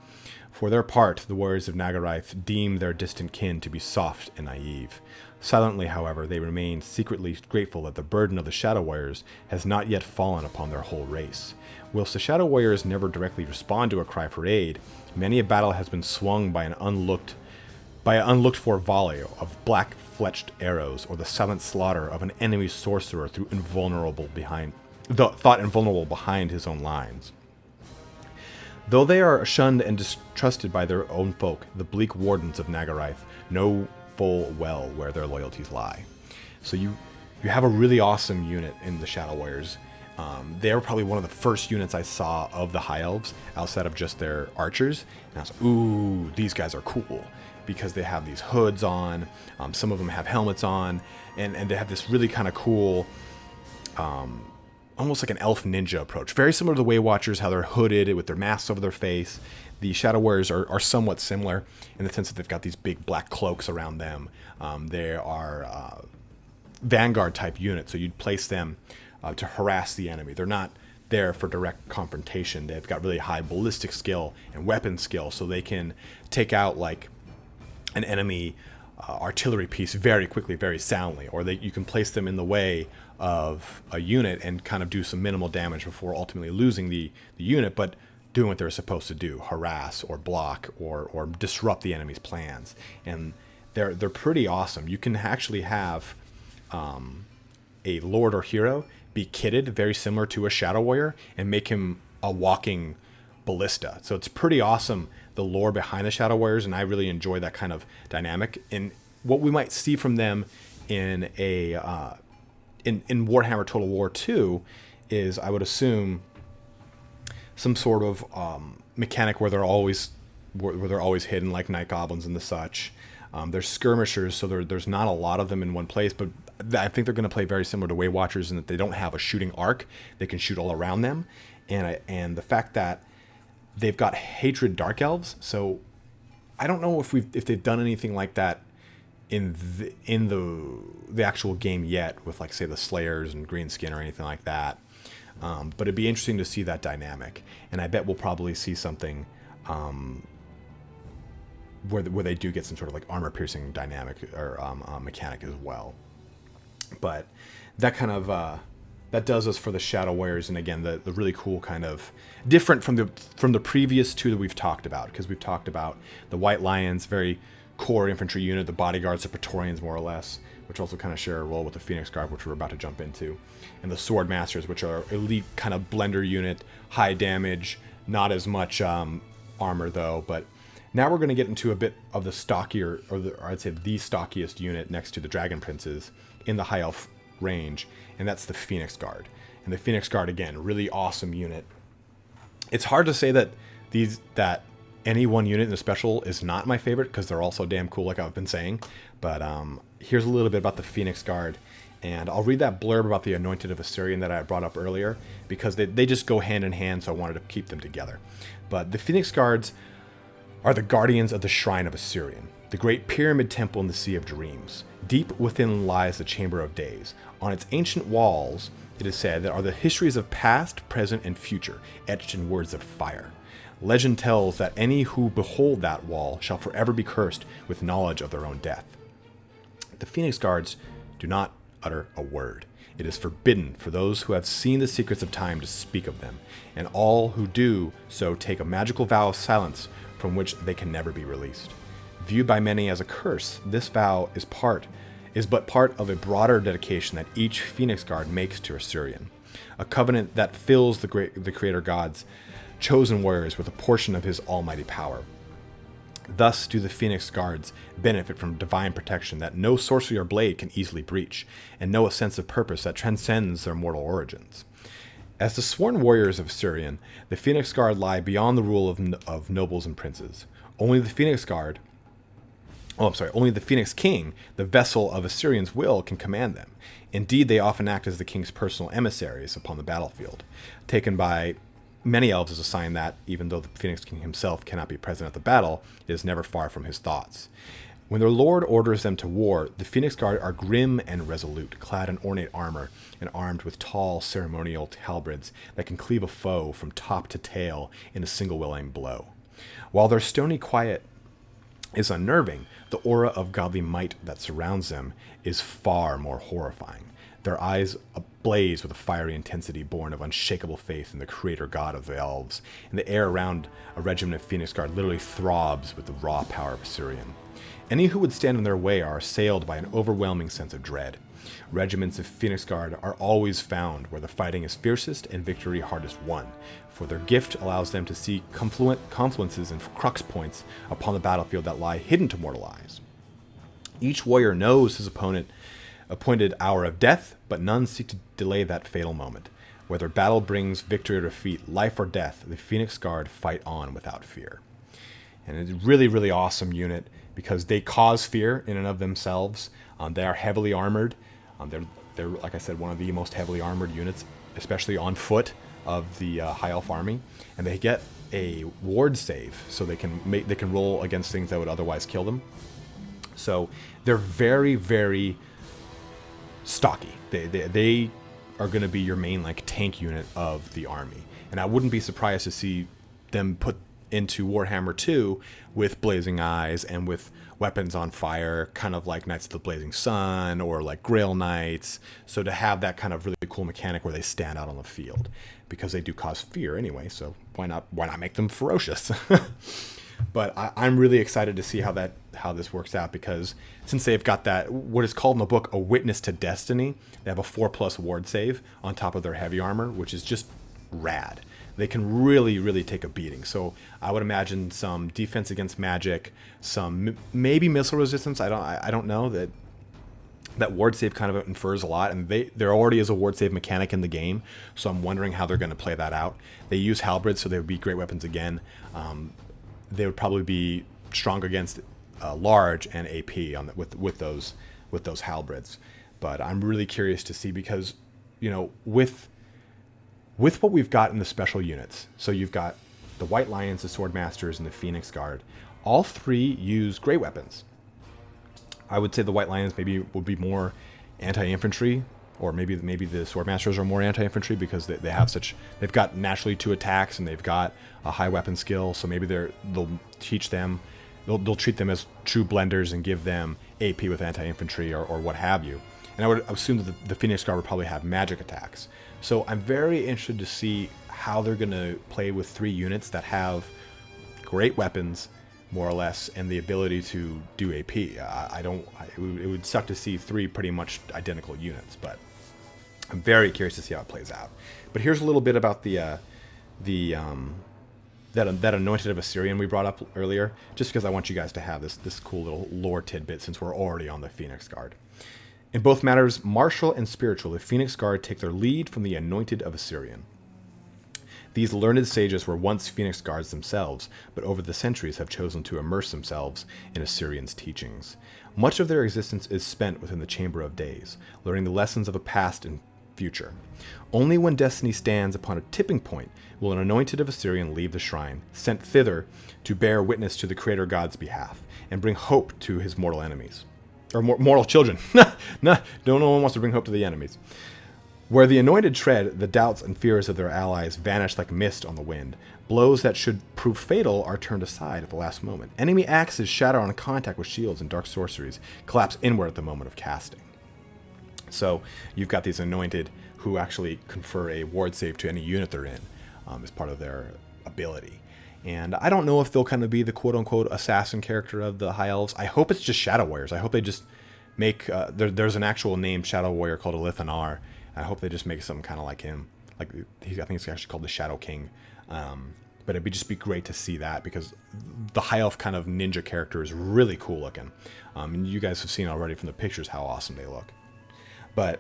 For their part, the warriors of Nagarath deem their distant kin to be soft and naive. Silently, however, they remain secretly grateful that the burden of the Shadow Warriors has not yet fallen upon their whole race. Whilst the Shadow Warriors never directly respond to a cry for aid, many a battle has been swung by an unlooked-for volley of black-fletched arrows, or the silent slaughter of an enemy sorcerer thought invulnerable behind his own lines. Though they are shunned and distrusted by their own folk, the bleak wardens of Nagarath know full well where their loyalties lie. So you have a really awesome unit in the Shadow Warriors. They're probably one of the first units I saw of the High Elves outside of just their archers. And I was like, ooh, these guys are cool, because they have these hoods on. Some of them have helmets on, and they have this really kind of cool, almost like an elf ninja approach. Very similar to the Way Watchers, how they're hooded with their masks over their face. The Shadow Warriors are somewhat similar in the sense that they've got these big black cloaks around them. They are Vanguard type units, so you'd place them to harass the enemy. They're not there for direct confrontation. They've got really high ballistic skill and weapon skill, so they can take out like an enemy artillery piece very quickly, very soundly, or you can place them in the way of a unit and kind of do some minimal damage before ultimately losing the unit, but doing what they're supposed to do: harass or block or disrupt the enemy's plans. And they're pretty awesome. You can actually have a lord or hero be kitted very similar to a Shadow Warrior and make him a walking ballista. So it's pretty awesome, the lore behind the Shadow Warriors, and I really enjoy that kind of dynamic. And what we might see from them in Warhammer Total War 2 is, I would assume, some sort of mechanic where they're always hidden, like night goblins and the such. They're skirmishers, so there's not a lot of them in one place, but I think they're going to play very similar to Way Watchers in that they don't have a shooting arc. They can shoot all around them, and the fact that they've got hatred Dark Elves. So I don't know if they've done anything like that in the actual game yet, with, like, say, the Slayers and Greenskin or anything like that. But it'd be interesting to see that dynamic, and I bet we'll probably see something where they do get some sort of like armor piercing dynamic or mechanic as well. But that kind of that does us for the Shadow Warriors, and again, the really cool kind of different from the previous two that we've talked about, because we've talked about the White Lions, very core infantry unit, the Bodyguards, the Praetorians more or less, which also kind of share a role with the Phoenix Guard, which we're about to jump into, and the Swordmasters, which are elite kind of blender unit, high damage, not as much armor though. But now we're going to get into a bit of the stockier, or I'd say the stockiest unit next to the Dragon Princes in the High Elf range, and that's the Phoenix Guard. And the Phoenix Guard, again, really awesome unit. It's hard to say that any one unit in the special is not my favorite, because they're all so damn cool, like I've been saying. But here's a little bit about the Phoenix Guard, and I'll read that blurb about the Anointed of Asuryan that I brought up earlier, because they just go hand in hand, so I wanted to keep them together. But the Phoenix Guards are the guardians of the Shrine of Asuryan, the great pyramid temple in the Sea of Dreams. Deep within lies the Chamber of Days. On its ancient walls, it is said, there are the histories of past, present, and future, etched in words of fire. Legend tells that any who behold that wall shall forever be cursed with knowledge of their own death. The Phoenix Guards do not utter a word. It is forbidden for those who have seen the secrets of time to speak of them, and all who do so take a magical vow of silence from which they can never be released. Viewed by many as a curse, this vow is but part of a broader dedication that each Phoenix Guard makes to Asuryan, a covenant that fills the Creator God's chosen warriors with a portion of his almighty power. Thus do the Phoenix Guards benefit from divine protection that no sorcery or blade can easily breach, and know a sense of purpose that transcends their mortal origins. As the sworn warriors of Asuryan, the Phoenix Guard lie beyond the rule of nobles and princes. Only the Phoenix King, the vessel of Asuryan's will, can command them. Indeed, they often act as the king's personal emissaries upon the battlefield, taken by many elves as a sign that, even though the Phoenix King himself cannot be present at the battle, it is never far from his thoughts. When their lord orders them to war, the Phoenix Guard are grim and resolute, clad in ornate armor and armed with tall ceremonial halberds that can cleave a foe from top to tail in a single willing blow. While their stony quiet is unnerving, the aura of godly might that surrounds them is far more horrifying. Their eyes ablaze with a fiery intensity born of unshakable faith in the Creator God of the elves, and the air around a regiment of Phoenix Guard literally throbs with the raw power of Asuryan. Any who would stand in their way are assailed by an overwhelming sense of dread. Regiments of Phoenix Guard are always found where the fighting is fiercest and victory hardest won, for their gift allows them to see confluences and crux points upon the battlefield that lie hidden to mortal eyes. Each warrior knows his appointed hour of death, but none seek to delay that fatal moment. Whether battle brings victory or defeat, life or death, the Phoenix Guard fight on without fear. And it's a really, really awesome unit because they cause fear in and of themselves. They are heavily armored. They're, like I said, one of the most heavily armored units, especially on foot, of the High Elf army. And they get a ward save, so they can roll against things that would otherwise kill them. So they're very, very stocky. They are going to be your main tank unit of the army, and I wouldn't be surprised to see them put into Warhammer 2 with blazing eyes and with weapons on fire, kind of like Knights of the Blazing Sun or like Grail Knights. So to have that kind of really cool mechanic where they stand out on the field, because they do cause fear anyway. So why not make them ferocious? But I'm really excited to see how this works out, because since they've got that, what is called in the book, a witness to destiny, they have a 4+ ward save on top of their heavy armor, which is just rad. They can really, really take a beating. So I would imagine some defense against magic, some maybe missile resistance. I don't know. That ward save kind of infers a lot, and there already is a ward save mechanic in the game, so I'm wondering how they're going to play that out. They use halberds, so they would be great weapons again. They would probably be strong against large and AP with those halberds. But I'm really curious to see, because with what we've got in the special units, so you've got the White Lions, the Swordmasters, and the Phoenix Guard. All three use great weapons. I would say the White Lions maybe would be more anti-infantry, or maybe the Swordmasters are more anti-infantry because they've got naturally 2 attacks and they've got a high weapon skill. So maybe they'll treat them as true blenders and give them AP with anti-infantry or what have you. And I would assume that the Phoenix Guard would probably have magic attacks. So I'm very interested to see how they're going to play with 3 units that have great weapons, more or less, and the ability to do AP. It would suck to see 3 pretty much identical units, but I'm very curious to see how it plays out. But here's a little bit about that Anointed of Asuryan we brought up earlier, just because I want you guys to have this cool little lore tidbit since we're already on the Phoenix Guard. In both matters, martial and spiritual, the Phoenix Guard take their lead from the Anointed of Asuryan. These learned sages were once Phoenix Guards themselves, but over the centuries have chosen to immerse themselves in Asuryan's teachings. Much of their existence is spent within the Chamber of Days, learning the lessons of a past and future. Only when destiny stands upon a tipping point will an Anointed of Asuryan leave the shrine, sent thither to bear witness to the Creator God's behalf, and bring hope to his mortal enemies. Or mortal children. No one wants to bring hope to the enemies. Where the Anointed tread, the doubts and fears of their allies vanish like mist on the wind. Blows that should prove fatal are turned aside at the last moment. Enemy axes shatter on contact with shields, and dark sorceries collapse inward at the moment of casting. So you've got these anointed who actually confer a ward save to any unit they're in as part of their ability. And I don't know if they'll kind of be the quote-unquote assassin character of the High Elves. I hope it's just Shadow Warriors. I hope they just make... there's an actual named Shadow Warrior called Elithanar. I hope they just make something kind of like him. Like I think it's actually called the Shadow King. But it'd just be great to see that, because the High Elf kind of ninja character is really cool looking. And you guys have seen already from the pictures how awesome they look. But...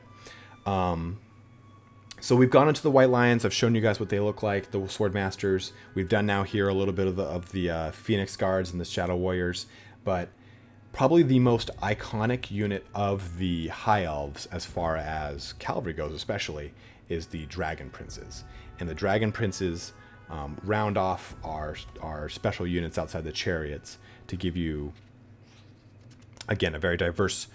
so we've gone into the White Lions. I've shown you guys what they look like, the Swordmasters. We've done now here a little bit of the Phoenix Guards and the Shadow Warriors. But probably the most iconic unit of the High Elves, as far as Cavalry goes especially, is the Dragon Princes. And the Dragon Princes round off our special units outside the Chariots to give you, again, a very diverse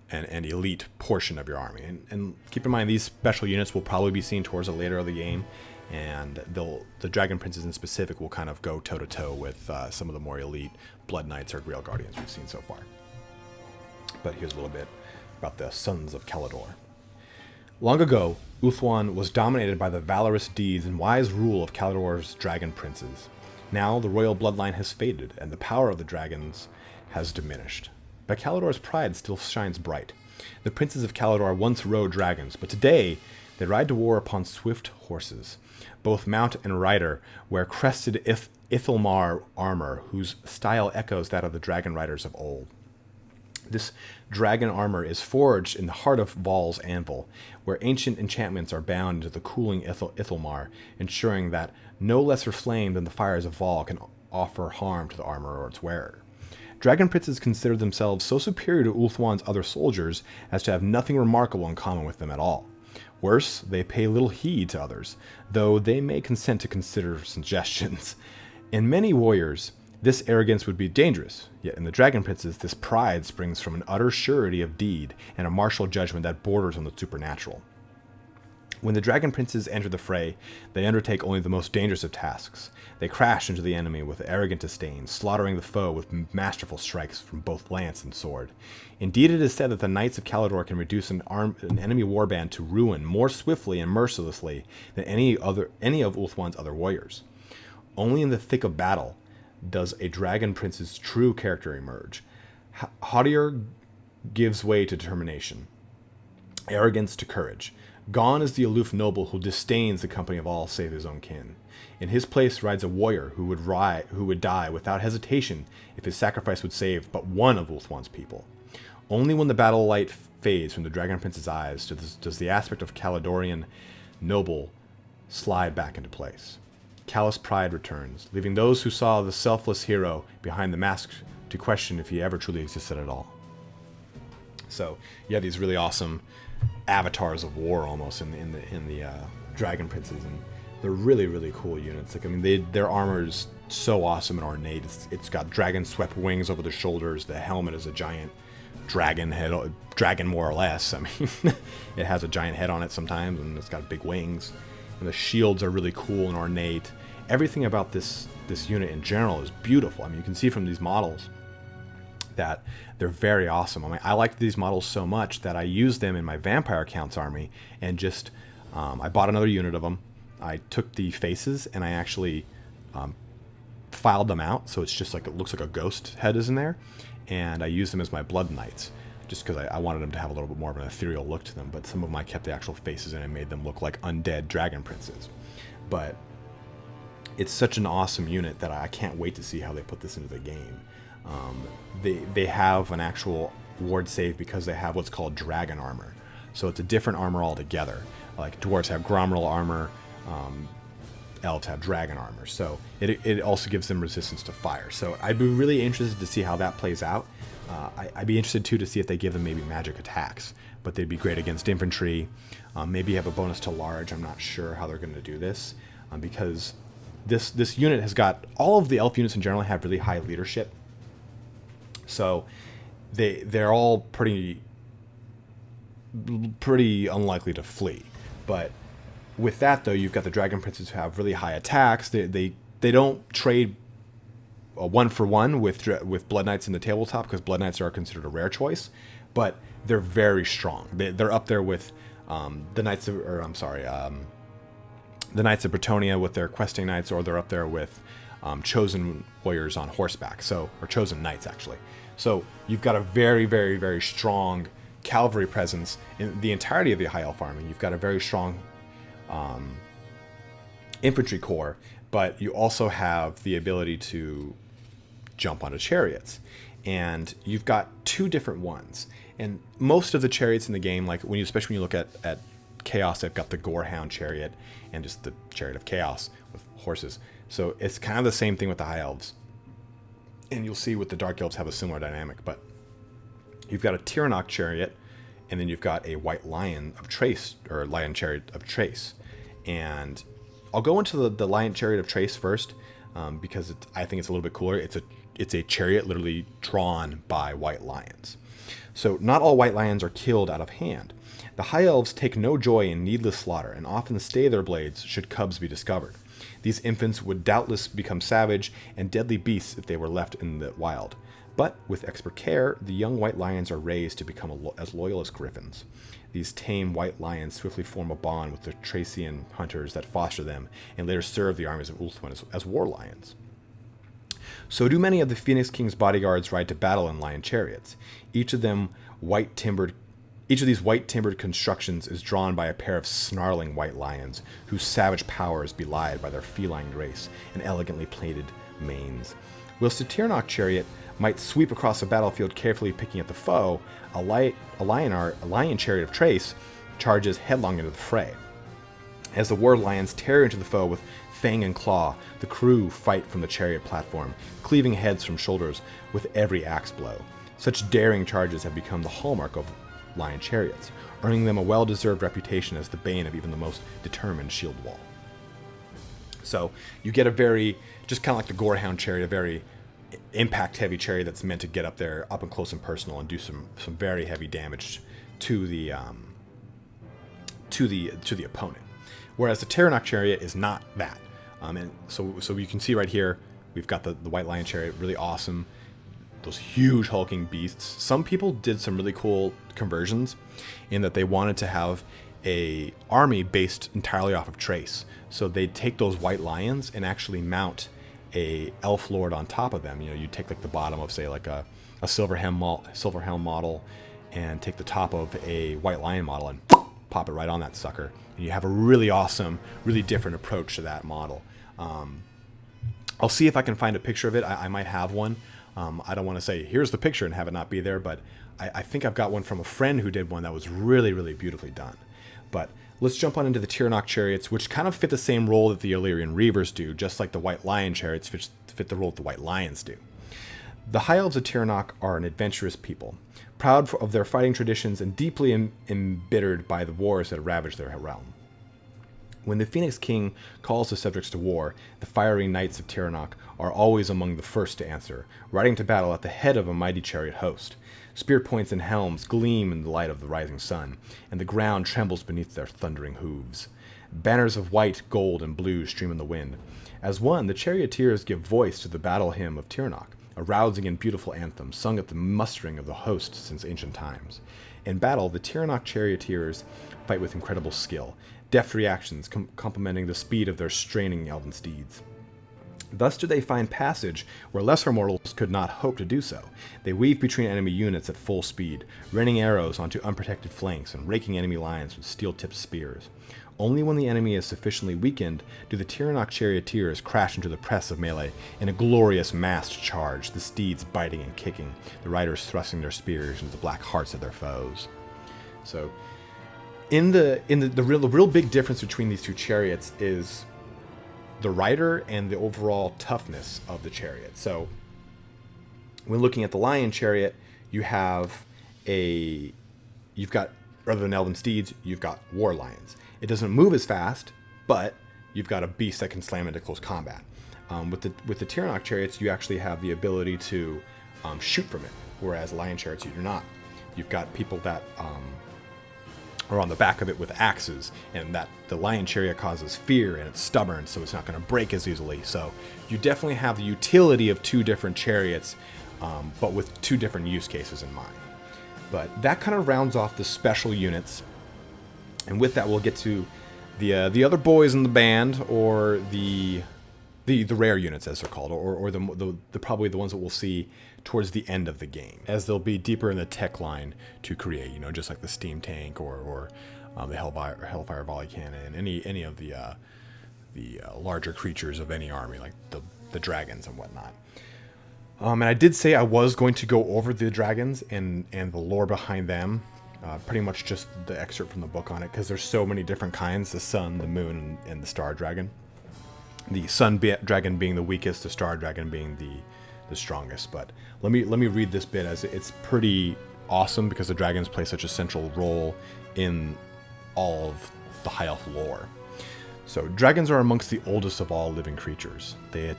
and elite portion of your army. And keep in mind, these special units will probably be seen towards the later of the game, and the Dragon Princes in specific will kind of go toe-to-toe with some of the more elite Blood Knights or Grail Guardians we've seen so far. But here's a little bit about the Sons of Calador. Long ago, Ulthuan was dominated by the valorous deeds and wise rule of Calador's Dragon Princes. Now the royal bloodline has faded, and the power of the dragons has diminished. But Calador's pride still shines bright. The princes of Calador once rode dragons, but today they ride to war upon swift horses. Both mount and rider wear crested Ithilmar armor, whose style echoes that of the dragon riders of old. This dragon armor is forged in the heart of Val's anvil, where ancient enchantments are bound into the cooling Ithilmar, ensuring that no lesser flame than the fires of Val can offer harm to the armor or its wearer. Dragon princes consider themselves so superior to Ulthuan's other soldiers as to have nothing remarkable in common with them at all. Worse, they pay little heed to others, though they may consent to consider suggestions. In many warriors, this arrogance would be dangerous, yet in the Dragon Princes, this pride springs from an utter surety of deed and a martial judgment that borders on the supernatural. When the Dragon Princes enter the fray, they undertake only the most dangerous of tasks. They crash into the enemy with arrogant disdain, slaughtering the foe with masterful strikes from both lance and sword. Indeed, it is said that the Knights of Calador can reduce an enemy warband to ruin more swiftly and mercilessly than any of Ulthuan's other warriors. Only in the thick of battle does a Dragon Prince's true character emerge. Hauteur gives way to determination, arrogance to courage. Gone is the aloof noble who disdains the company of all save his own kin. In his place rides a warrior who would die without hesitation if his sacrifice would save but one of Ulthuan's people. Only when the battle light fades from the Dragon Prince's eyes does the aspect of Caladorian noble slide back into place. Callous pride returns, leaving those who saw the selfless hero behind the mask to question if he ever truly existed at all. So you have these really awesome avatars of war almost in the Dragon Princes, and they're really, really cool units. Like, I mean, their armor is so awesome and ornate. It's got dragon swept wings over the shoulders. The helmet is a giant dragon head, dragon more or less. I mean, it has a giant head on it sometimes, and it's got big wings. And the shields are really cool and ornate. Everything about this unit in general is beautiful. I mean, you can see from these models that they're very awesome. I mean, I like these models so much that I use them in my Vampire Counts army, and just I bought another unit of them. I took the faces and I actually filed them out, so it's just like, it looks like a ghost head is in there, and I used them as my Blood Knights just because I wanted them to have a little bit more of an ethereal look to them. But some of them I kept the actual faces in and made them look like undead Dragon Princes. But it's such an awesome unit that I can't wait to see how they put this into the game. They have an actual ward save because they have what's called dragon armor. So it's a different armor altogether. Like dwarves have Gromrel armor, elves have dragon armor. So it also gives them resistance to fire. So I'd be really interested to see how that plays out. I'd be interested too to see if they give them maybe magic attacks, but they'd be great against infantry. Maybe have a bonus to large. I'm not sure how they're going to do this, because this unit has got, all of the elf units in general have really high leadership. So they're all pretty unlikely to flee. But with that though, you've got the Dragon Princes who have really high attacks. They don't trade a 1-for-1 with Blood Knights in the tabletop, because Blood Knights are considered a rare choice, but they're very strong. They're up there with the Knights of, the Knights of Bretonnia with their questing knights, or they're up there with chosen warriors on horseback, or chosen knights actually. So you've got a very, very, very strong cavalry presence in the entirety of the High Elf army. You've got a very strong infantry corps, but you also have the ability to jump onto chariots. And you've got 2 different ones. And most of the chariots in the game, like especially when you look at Chaos, they've got the Gorehound chariot and just the Chariot of Chaos with horses. So it's kind of the same thing with the High Elves. And you'll see with the Dark Elves have a similar dynamic. But you've got a Tyrannok chariot, and then you've got a White Lion of Chrace, or Lion Chariot of Chrace. And I'll go into the Lion Chariot of Chrace first, because I think it's a little bit cooler. It's a chariot literally drawn by white lions. So not all white lions are killed out of hand. The High Elves take no joy in needless slaughter, and often stay their blades should cubs be discovered. These infants would doubtless become savage and deadly beasts if they were left in the wild. But with expert care, the young white lions are raised to become as loyal as griffins. These tame white lions swiftly form a bond with the Thracian hunters that foster them, and later serve the armies of Ulthuan as war lions. So do many of the Phoenix King's bodyguards ride to battle in lion chariots. Each of these white timbered constructions is drawn by a pair of snarling white lions, whose savage power is belied by their feline grace and elegantly plated manes. Whilst a Tyrannok chariot might sweep across the battlefield, carefully picking at the foe, a lion chariot of Chrace charges headlong into the fray. As the war lions tear into the foe with fang and claw, the crew fight from the chariot platform, cleaving heads from shoulders with every axe blow. Such daring charges have become the hallmark of lion chariots, earning them a well-deserved reputation as the bane of even the most determined shield wall. So you get a very, just kind of like the Gorehound chariot, a very impact-heavy chariot that's meant to get up there, up and close and personal, and do some very heavy damage to the opponent. Whereas the Tyrannok chariot is not that. And so you can see right here, we've got the White Lion chariot, really awesome. Those huge hulking beasts. Some people did some really cool conversions in that they wanted to have a army based entirely off of Chrace. So they'd take those white lions and actually mount a elf lord on top of them. You know, you take like the bottom of, say, like a silver helm model, and take the top of a white lion model and pop it right on that sucker. And you have a really awesome, really different approach to that model. I'll see if I can find a picture of it. I might have one. I don't want to say, here's the picture and have it not be there, but I think I've got one from a friend who did one that was really, really beautifully done. But let's jump on into the Tyrannok chariots, which kind of fit the same role that the Ellyrian Reavers do, just like the White Lion chariots fit the role that the White Lions do. The High Elves of Tyrannok are an adventurous people, proud of their fighting traditions and deeply embittered by the wars that ravaged their realm. When the Phoenix King calls the subjects to war, the fiery knights of Tyrannok are always among the first to answer, riding to battle at the head of a mighty chariot host. Spear points and helms gleam in the light of the rising sun, and the ground trembles beneath their thundering hooves. Banners of white, gold, and blue stream in the wind. As one, the charioteers give voice to the battle hymn of Tyrannok, a rousing and beautiful anthem sung at the mustering of the host since ancient times. In battle, the Tyrannok charioteers fight with incredible skill, deft reactions complementing the speed of their straining elven steeds. Thus do they find passage where lesser mortals could not hope to do so. They weave between enemy units at full speed, raining arrows onto unprotected flanks and raking enemy lines with steel-tipped spears. Only when the enemy is sufficiently weakened do the Tyrannok charioteers crash into the press of melee in a glorious massed charge, the steeds biting and kicking, the riders thrusting their spears into the black hearts of their foes. So, the real big difference between these two chariots is the rider and the overall toughness of the chariot. So when looking at the lion chariot, you've got, rather than elven steeds, you've got war lions. It doesn't move as fast, but you've got a beast that can slam into close combat. With the Tyrannok chariots, you actually have the ability to shoot from it, whereas lion chariots you do not. You've got people that or on the back of it with axes, and that the lion chariot causes fear and it's stubborn, so it's not going to break as easily. So you definitely have the utility of 2 different chariots, but with 2 different use cases in mind. But that kind of rounds off the special units, and with that we'll get to the other boys in the band, or the rare units as they're called, or the probably the ones that we'll see towards the end of the game, as they'll be deeper in the tech line to create, just like the steam tank or the Hellfire volley cannon, any of the larger creatures of any army, like the dragons and whatnot. And I did say I was going to go over the dragons and the lore behind them, pretty much just the excerpt from the book on it, because there's so many different kinds: the sun, the moon, and the star dragon. The sun dragon being the weakest, the star dragon being the strongest. But let me read this bit, as it's pretty awesome because the dragons play such a central role in all of the High Elf lore. So dragons are amongst the oldest of all living creatures. They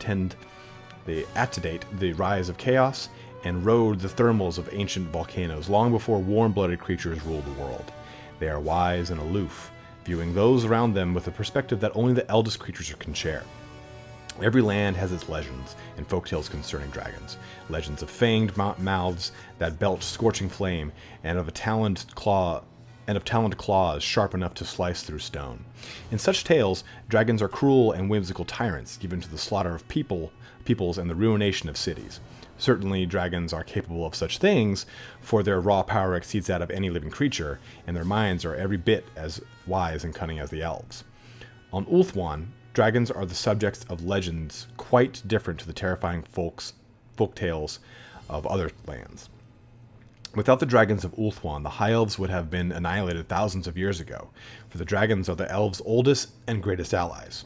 antedate the rise of chaos and rode the thermals of ancient volcanoes long before warm-blooded creatures ruled the world. They are wise and aloof, viewing those around them with a perspective that only the eldest creatures can share. Every land has its legends and folktales concerning dragons. Legends of fanged mouths that belch scorching flame, and of taloned claws sharp enough to slice through stone. In such tales, dragons are cruel and whimsical tyrants, given to the slaughter of peoples and the ruination of cities. Certainly, dragons are capable of such things, for their raw power exceeds that of any living creature, and their minds are every bit as wise and cunning as the elves. On Ulthuan, dragons are the subjects of legends quite different to the terrifying folk tales of other lands. Without the dragons of Ulthuan, the High Elves would have been annihilated thousands of years ago, for the dragons are the elves' oldest and greatest allies.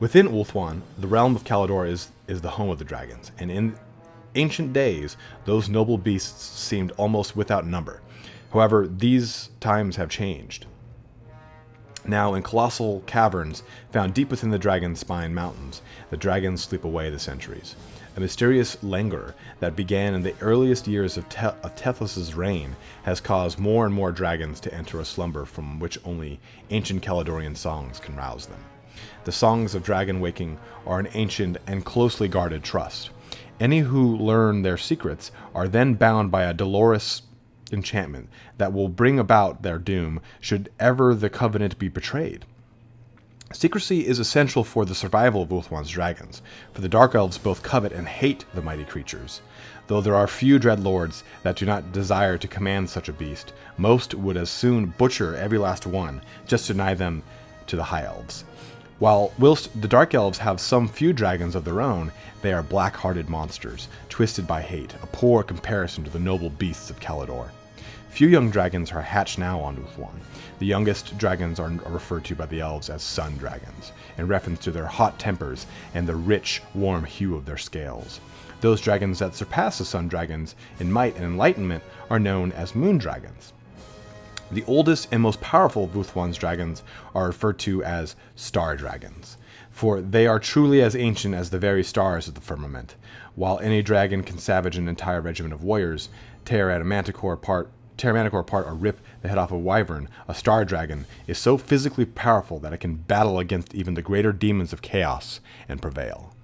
Within Ulthuan, the realm of Caledor is the home of the dragons, and in ancient days, those noble beasts seemed almost without number. However, these times have changed. Now, in colossal caverns found deep within the Dragon Spine Mountains, the dragons sleep away the centuries. A mysterious languor that began in the earliest years of Tethys' reign has caused more and more dragons to enter a slumber from which only ancient Caledonian songs can rouse them. The songs of dragon waking are an ancient and closely guarded trust. Any who learn their secrets are then bound by a dolorous enchantment that will bring about their doom should ever the covenant be betrayed. Secrecy is essential for the survival of Ulthuan's dragons, for the Dark Elves both covet and hate the mighty creatures. Though there are few dread lords that do not desire to command such a beast, most would as soon butcher every last one, just to deny them to the High Elves. Whilst the Dark Elves have some few dragons of their own, they are black-hearted monsters, twisted by hate, a poor comparison to the noble beasts of Caledor. Few young dragons are hatched now on Ulthuan. The youngest dragons are referred to by the elves as sun dragons, in reference to their hot tempers and the rich, warm hue of their scales. Those dragons that surpass the sun dragons in might and enlightenment are known as moon dragons. The oldest and most powerful of Ulthuan's dragons are referred to as star dragons, for they are truly as ancient as the very stars of the firmament. While any dragon can savage an entire regiment of warriors, tear a manticore apart or rip the head off a wyvern, a star dragon is so physically powerful that it can battle against even the greater demons of chaos and prevail.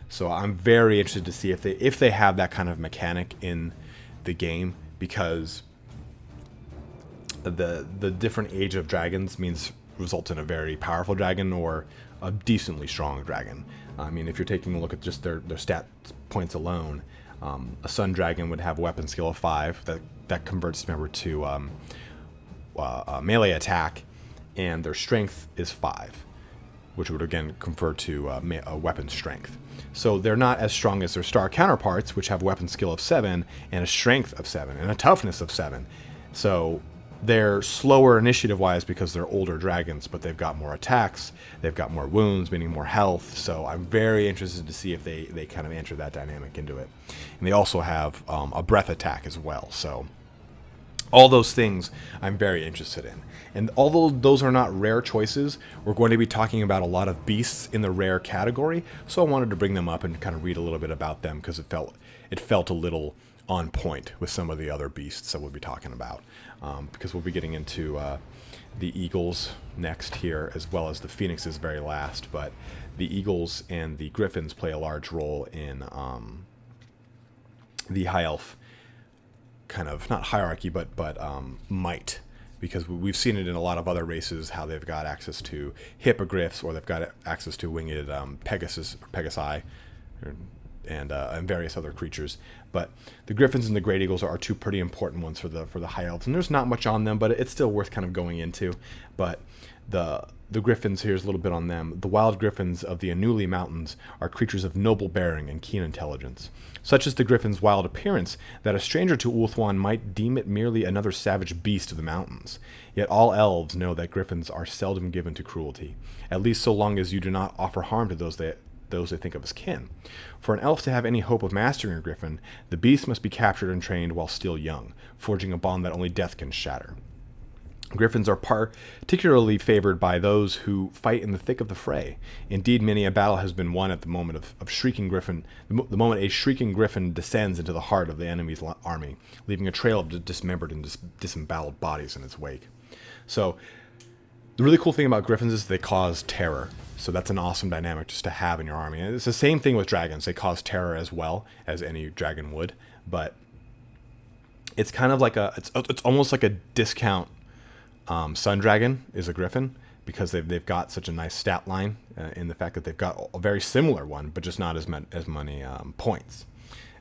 So I'm very interested to see if they have that kind of mechanic in the game, because the different age of dragons results in a very powerful dragon or a decently strong dragon. I mean, if you're taking a look at just their stat points alone, a sun dragon would have a weapon skill of 5 that converts, remember, to melee attack, and their strength is 5, which would again convert to a weapon strength. So they're not as strong as their star counterparts, which have a weapon skill of 7 and a strength of 7 and a toughness of 7. So they're slower initiative-wise because they're older dragons, but they've got more attacks, they've got more wounds, meaning more health. So I'm very interested to see if they kind of enter that dynamic into it. And they also have a breath attack as well. So all those things I'm very interested in. And although those are not rare choices, we're going to be talking about a lot of beasts in the rare category. So I wanted to bring them up and kind of read a little bit about them, because it felt a little on point with some of the other beasts that we'll be talking about, because we'll be getting into the eagles next here, as well as the phoenixes very last. But the eagles and the griffins play a large role in the high elf kind of, not hierarchy, but might, because we've seen it in a lot of other races, how they've got access to hippogriffs, or they've got access to winged Pegasi, and various other creatures. But the griffins and the great eagles are two pretty important ones for the high elves, and there's not much on them, but it's still worth kind of going into. But the griffins, here's a little bit on them. The wild griffins of the Anuli Mountains are creatures of noble bearing and keen intelligence. Such is the griffin's wild appearance that a stranger to Ulthuan might deem it merely another savage beast of the mountains. Yet all elves know that griffins are seldom given to cruelty, at least so long as you do not offer harm to those they think of as kin. For an elf to have any hope of mastering a griffin, the beast must be captured and trained while still young, forging a bond that only death can shatter. Griffins are particularly favored by those who fight in the thick of the fray. Indeed, many a battle has been won at the moment of shrieking griffin, the moment a shrieking griffin descends into the heart of the enemy's army, leaving a trail of dismembered and disemboweled bodies in its wake. So, the really cool thing about griffins is they cause terror. So that's an awesome dynamic just to have in your army. And it's the same thing with dragons. They cause terror as well as any dragon would, but it's kind of like it's almost like a discount. Sun Dragon is a griffin, because they've got such a nice stat line in the fact that they've got a very similar one, but just not as many points,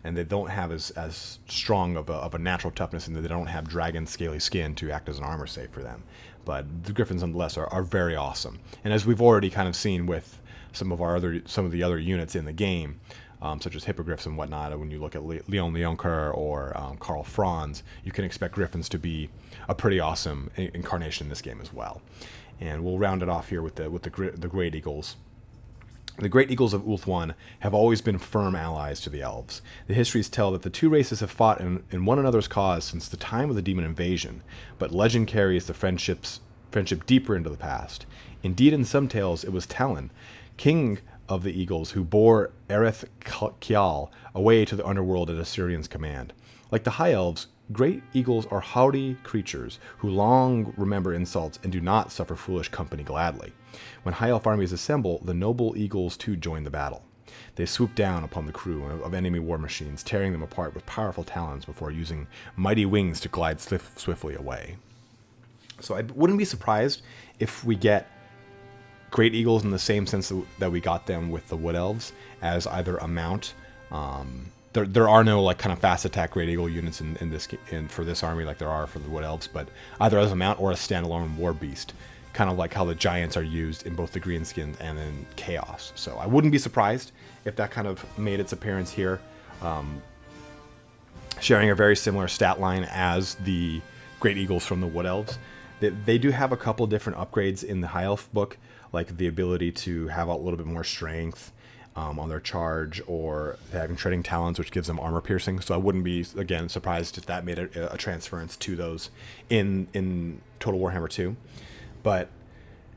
and they don't have as strong of a natural toughness, and they don't have dragon scaly skin to act as an armor save for them. But the griffins, nonetheless, are very awesome. And as we've already kind of seen with some of the other units in the game, such as hippogriffs and whatnot, when you look at Leon Leoncoeur or Karl Franz, you can expect griffins to be a pretty awesome incarnation in this game as well. And we'll round it off here with the great eagles. The great eagles of Ulthuan have always been firm allies to the elves. The histories tell that the two races have fought in one another's cause since the time of the demon invasion, but legend carries the friendship deeper into the past. Indeed, in some tales, it was Talon, king of the eagles, who bore Ereth Kial away to the underworld at Asuryan's command. Like the high elves, great eagles are haughty creatures who long remember insults and do not suffer foolish company gladly. When high elf armies assemble, the noble eagles too join the battle. They swoop down upon the crew of enemy war machines, tearing them apart with powerful talons before using mighty wings to glide swiftly away. So I wouldn't be surprised if we get great eagles in the same sense that we got them with the wood elves, as either a mount. There are no like kind of fast attack great eagle units for this army like there are for the wood elves, but either as a mount or a standalone war beast, kind of like how the giants are used in both the greenskins and in chaos. So I wouldn't be surprised if that kind of made its appearance here, sharing a very similar stat line as the great eagles from the wood elves. They do have a couple different upgrades in the high elf book, like the ability to have a little bit more strength on their charge, or having treading talons, which gives them armor piercing. So I wouldn't be, again, surprised if that made a transference to those in Total Warhammer 2. But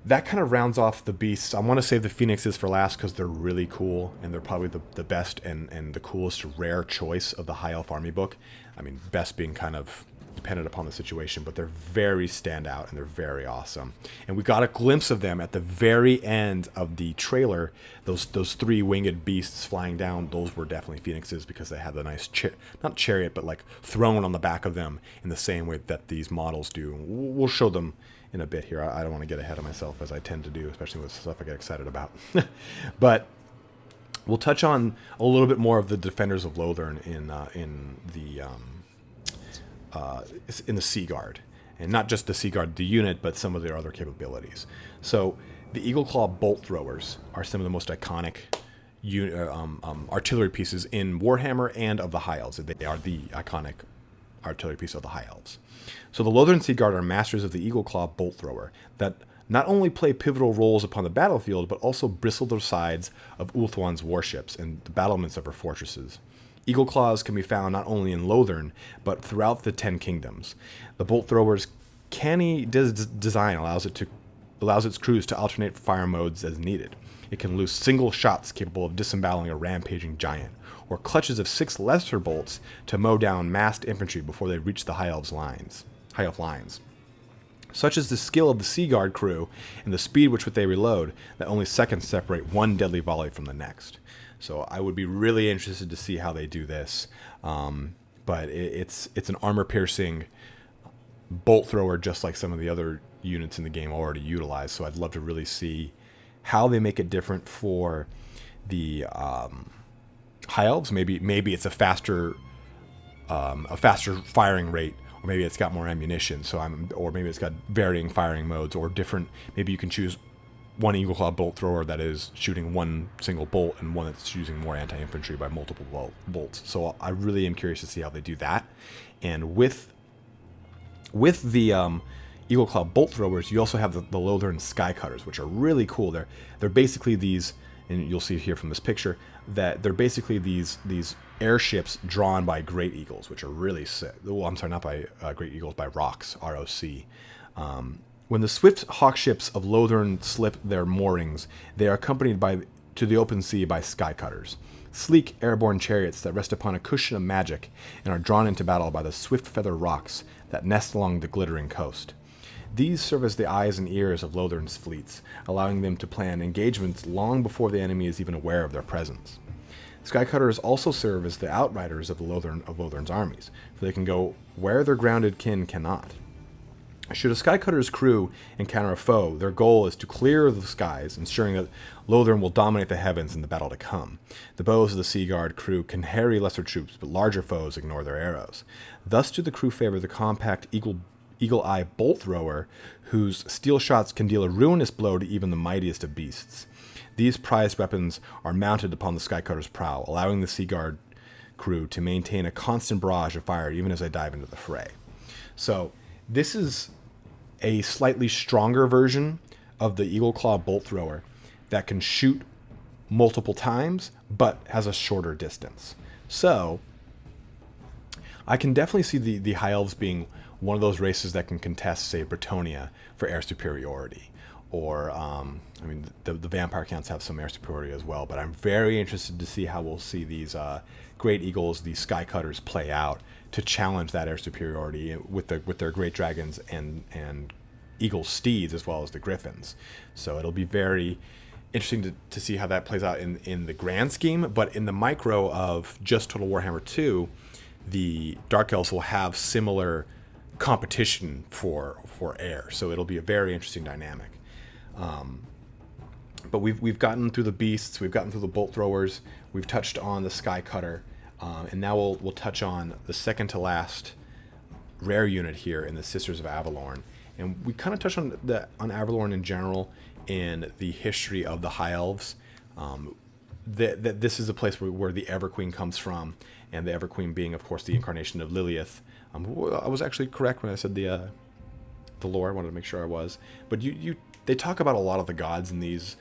that kind of rounds off the beasts. I want to save the phoenixes for last because they're really cool, and they're probably the best and the coolest rare choice of the high elf army book. I mean, best being kind of dependent upon the situation, but they're very standout and they're very awesome. And we got a glimpse of them at the very end of the trailer. Those three winged beasts flying down, those were definitely phoenixes, because they had the nice not chariot, but like throne on the back of them in the same way that these models do. We'll show them in a bit here. I don't want to get ahead of myself, as I tend to do, especially with stuff I get excited about. But we'll touch on a little bit more of the defenders of Lothern in the Sea Guard, and not just the Sea Guard, the unit, but some of their other capabilities. So the Eagle Claw bolt throwers are some of the most iconic artillery pieces in Warhammer and of the High Elves. They are the iconic artillery piece of the High Elves. So the Lothern Sea Guard are masters of the Eagle Claw bolt thrower that not only play pivotal roles upon the battlefield, but also bristle the sides of Ulthuan's warships and the battlements of her fortresses. Eagle Claws can be found not only in Lothern, but throughout the 10 Kingdoms. The bolt thrower's canny design allows it to allows its crews to alternate fire modes as needed. It can loose single shots capable of disemboweling a rampaging giant, or clutches of 6 lesser bolts to mow down massed infantry before they reach the High Elf lines. Such is the skill of the Sea Guard crew and the speed which they reload that only seconds separate one deadly volley from the next. So I would be really interested to see how they do this. But it's an armor-piercing bolt thrower just like some of the other units in the game already utilize. So I'd love to really see how they make it different for the High Elves. Maybe it's a faster firing rate, or maybe it's got more ammunition. Or maybe it's got varying firing modes, or different. Maybe you can choose one Eagle Claw bolt thrower that is shooting one single bolt, and one that's using more anti-infantry by multiple bolts. So I really am curious to see how they do that. And with the Eagle Claw bolt throwers, you also have the Lothern Sky Cutters, which are really cool. They're basically these, and you'll see here from this picture, that they're basically these airships drawn by Great Eagles, which are really sick. Well, I'm sorry, not by Great Eagles, by Rocks, R-O-C. When the swift hawk ships of Lothern slip their moorings, they are accompanied to the open sea by Sky Cutters, sleek airborne chariots that rest upon a cushion of magic and are drawn into battle by the swift feather rocks that nest along the glittering coast. These serve as the eyes and ears of Lothern's fleets, allowing them to plan engagements long before the enemy is even aware of their presence. Skycutters also serve as the outriders of Lothern's armies, for they can go where their grounded kin cannot. Should a Skycutter's crew encounter a foe, their goal is to clear the skies, ensuring that Lothern will dominate the heavens in the battle to come. The bows of the Sea Guard crew can harry lesser troops, but larger foes ignore their arrows. Thus do the crew favor the compact Eagle-Eye bolt thrower, whose steel shots can deal a ruinous blow to even the mightiest of beasts. These prized weapons are mounted upon the Skycutter's prow, allowing the Sea Guard crew to maintain a constant barrage of fire even as they dive into the fray. So this is a slightly stronger version of the Eagle Claw bolt thrower that can shoot multiple times, but has a shorter distance. So I can definitely see the High Elves being one of those races that can contest, say, Bretonnia for air superiority. Or, the Vampire Counts have some air superiority as well, but I'm very interested to see how we'll see these Great Eagles, these Sky Cutters, play out to challenge that air superiority with their Great Dragons and Eagle Steeds, as well as the Griffins. So it'll be very interesting to see how that plays out in the grand scheme, but in the micro of just Total Warhammer 2, the Dark Elves will have similar competition for air, so it'll be a very interesting dynamic. But we've gotten through the beasts, we've gotten through the bolt throwers, we've touched on the Sky Cutter, and now we'll touch on the second to last rare unit here in the Sisters of Avelorn. And we kind of touched on Avelorn in general in the history of the High Elves. That this is a place where the Everqueen comes from, and the Everqueen being, of course, the incarnation of Lilith. I was actually correct when I said the lore. I wanted to make sure I was. But they talk about a lot of the gods in this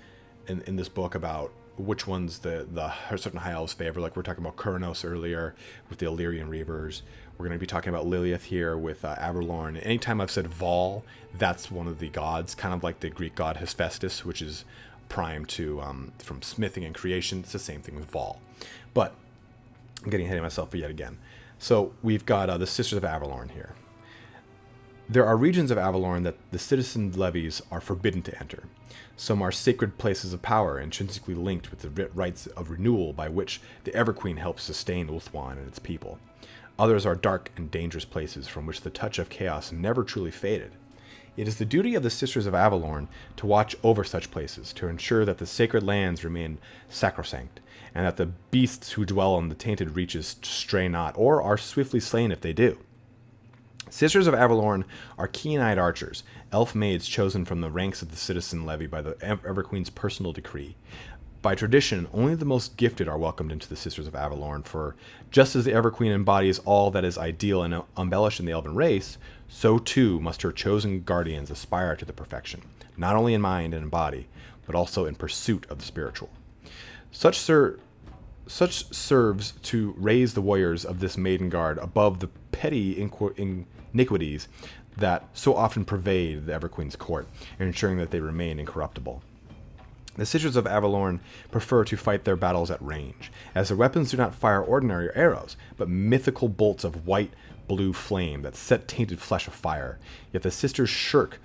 book, about which ones the certain High Elves favor. Like we're talking about Kurnos earlier with the Ellyrian Reavers. We're going to be talking about Lilith here with Avelorn. Anytime I've said Vol, that's one of the gods, kind of like the Greek god Hephaestus, which is prime to from smithing and creation. It's the same thing with Vol. But I'm getting ahead of myself yet again. So we've got the Sisters of Avelorn here. There are regions of Avelorn that the citizen levies are forbidden to enter. Some are sacred places of power, intrinsically linked with the rites of renewal by which the Everqueen helps sustain Ulthuan and its people. Others are dark and dangerous places from which the touch of chaos never truly faded. It is the duty of the Sisters of Avelorn to watch over such places, to ensure that the sacred lands remain sacrosanct, and that the beasts who dwell on the tainted reaches stray not, or are swiftly slain if they do. Sisters of Avelorn are keen-eyed archers, elf maids chosen from the ranks of the citizen levy by the Everqueen's personal decree. By tradition, only the most gifted are welcomed into the Sisters of Avelorn, for just as the Everqueen embodies all that is ideal and embellished in the elven race, so too must her chosen guardians aspire to the perfection, not only in mind and in body, but also in pursuit of the spiritual. Such serves to raise the warriors of this maiden guard above the petty iniquities that so often pervade the Everqueen's court, ensuring that they remain incorruptible. The Sisters of Avelorn prefer to fight their battles at range, as their weapons do not fire ordinary arrows, but mythical bolts of white-blue flame that set tainted flesh afire. Yet the sisters shirk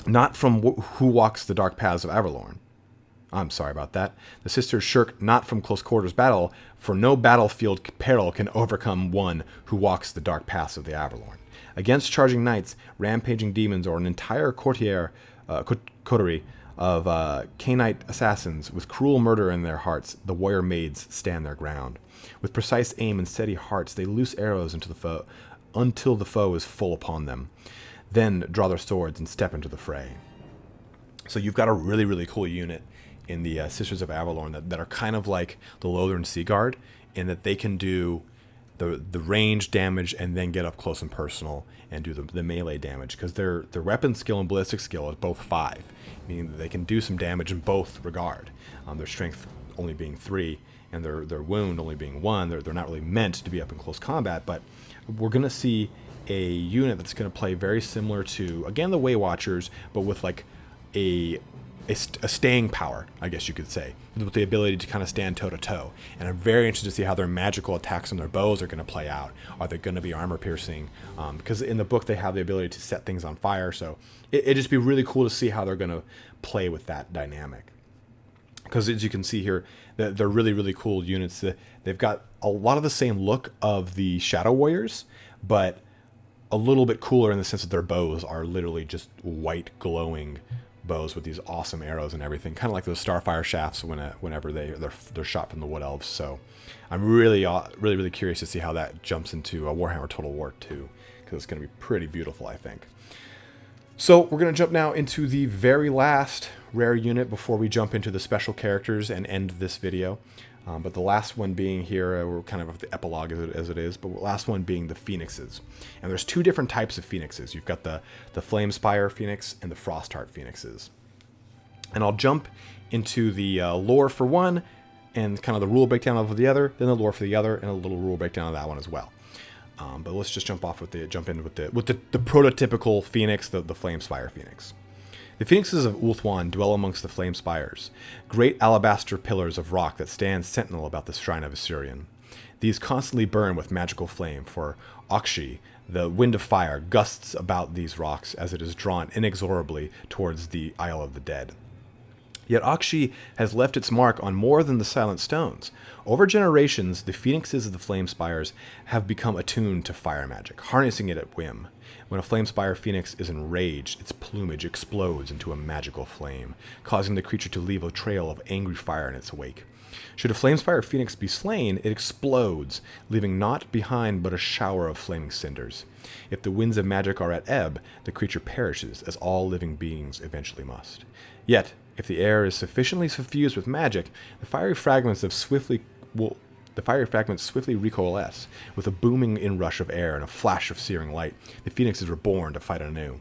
not from who walks the dark paths of Avelorn. I'm sorry about that. The sisters shirk not from close quarters battle, for no battlefield peril can overcome one who walks the dark paths of the Avelorn. Against charging knights, rampaging demons, or an entire coterie of Cainite assassins with cruel murder in their hearts, the warrior maids stand their ground. With precise aim and steady hearts, they loose arrows into the foe until the foe is full upon them. Then draw their swords and step into the fray. So you've got a really, really cool unit in the Sisters of Avelorn that are kind of like the Lothern Sea Guard, in that they can do the range damage and then get up close and personal and do the melee damage, because their weapon skill and ballistic skill is both 5, meaning that they can do some damage in both regard. Their strength only being 3 and their wound only being 1. They're not really meant to be up in close combat, but we're going to see a unit that's going to play very similar to, again, the Way Watchers, but with like a staying power, I guess you could say, with the ability to kind of stand toe-to-toe. And I'm very interested to see how their magical attacks on their bows are going to play out. Are they going to be armor-piercing? Because in the book, they have the ability to set things on fire, so it'd just be really cool to see how they're going to play with that dynamic. Because as you can see here, they're really, really cool units. They've got a lot of the same look of the Shadow Warriors, but a little bit cooler in the sense that their bows are literally just white, glowing bows with these awesome arrows and everything, kind of like those Starfire shafts whenever they're shot from the Wood Elves. So I'm really curious to see how that jumps into a Warhammer Total War 2, because it's going to be pretty beautiful, I think. So we're going to jump now into the very last rare unit before we jump into the special characters and end this video. But the last one being here, we're kind of the epilogue as it is, but the last one being the Phoenixes. And there's 2 different types of Phoenixes. You've got the Flamespire Phoenix and the Frostheart Phoenixes. And I'll jump into the lore for one, and kind of the rule breakdown of the other, then the lore for the other, and a little rule breakdown of that one as well. But let's just jump in with the prototypical Phoenix, the Flamespire Phoenix. The Phoenixes of Ulthuan dwell amongst the flame spires, great alabaster pillars of rock that stand sentinel about the shrine of Asuryan. These constantly burn with magical flame, for Akshi, the wind of fire, gusts about these rocks as it is drawn inexorably towards the Isle of the Dead. Yet Akshi has left its mark on more than the silent stones. Over generations, the Phoenixes of the Flame Spires have become attuned to fire magic, harnessing it at whim. When a Flamespire Phoenix is enraged, its plumage explodes into a magical flame, causing the creature to leave a trail of angry fire in its wake. Should a Flamespire Phoenix be slain, it explodes, leaving naught behind but a shower of flaming cinders. If the winds of magic are at ebb, the creature perishes, as all living beings eventually must. Yet, if the air is sufficiently suffused with magic, the fiery fragments swiftly recoalesce. With a booming inrush of air and a flash of searing light, the Phoenix is reborn to fight anew.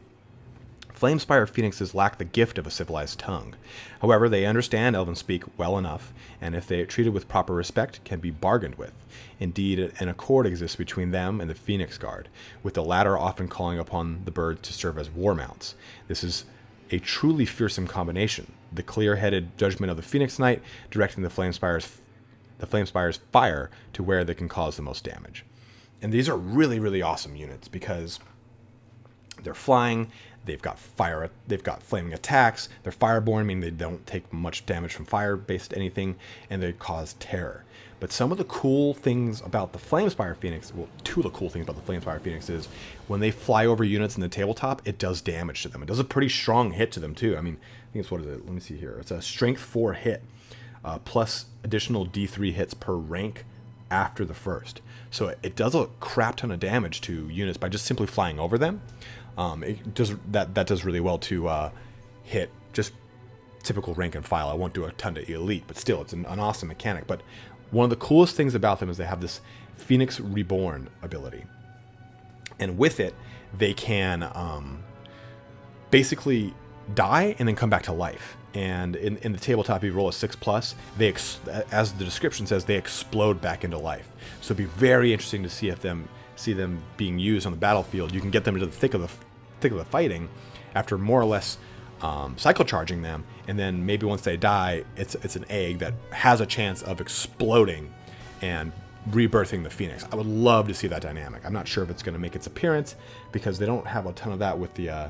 Flamespire Phoenixes lack the gift of a civilized tongue. However, they understand Elven speak well enough, and if they are treated with proper respect, can be bargained with. Indeed, an accord exists between them and the Phoenix Guard, with the latter often calling upon the birds to serve as war mounts. This is a truly fearsome combination, the clear-headed judgment of the Phoenix Knight directing the Flamespire's fire to where they can cause the most damage. And these are really, really awesome units because they're flying, they've got fire, they've got flaming attacks, they're fireborne, meaning they don't take much damage from fire-based anything, and they cause terror. But some of the cool things about the Flamespire Phoenix, well, 2 of the cool things about the Flamespire Phoenix is when they fly over units in the tabletop, it does damage to them. It does a pretty strong hit to them, too. I mean, I think it's, what is it? Let me see here. It's a Strength 4 hit, plus additional D3 hits per rank after the first. So it does a crap ton of damage to units by just simply flying over them. It does that does really well to hit just typical rank and file. I won't do a ton to elite, but still, it's an awesome mechanic. But one of the coolest things about them is they have this Phoenix Reborn ability. And with it, they can basically die and then come back to life and in the tabletop, if you roll a 6+, they as the description says, they explode back into life. So it'd be very interesting to see them being used on the battlefield. You can get them into the thick of the fighting after more or less cycle charging them, and then maybe once they die, it's an egg that has a chance of exploding and rebirthing the phoenix. I would love to see that dynamic. I'm not sure if it's going to make its appearance because they don't have a ton of that with the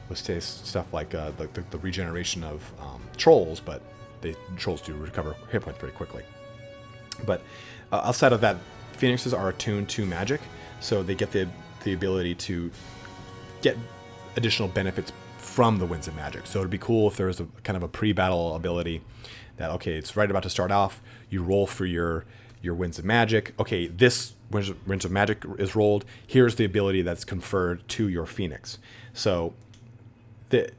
with stuff like the regeneration of trolls, but trolls do recover hit points pretty quickly. But outside of that, phoenixes are attuned to magic, so they get the ability to get additional benefits from the winds of magic. So it'd be cool if there was a kind of a pre-battle ability that, okay, it's right about to start off, you roll for your winds of magic. Okay, this winds of magic is rolled. Here's the ability that's conferred to your phoenix. So that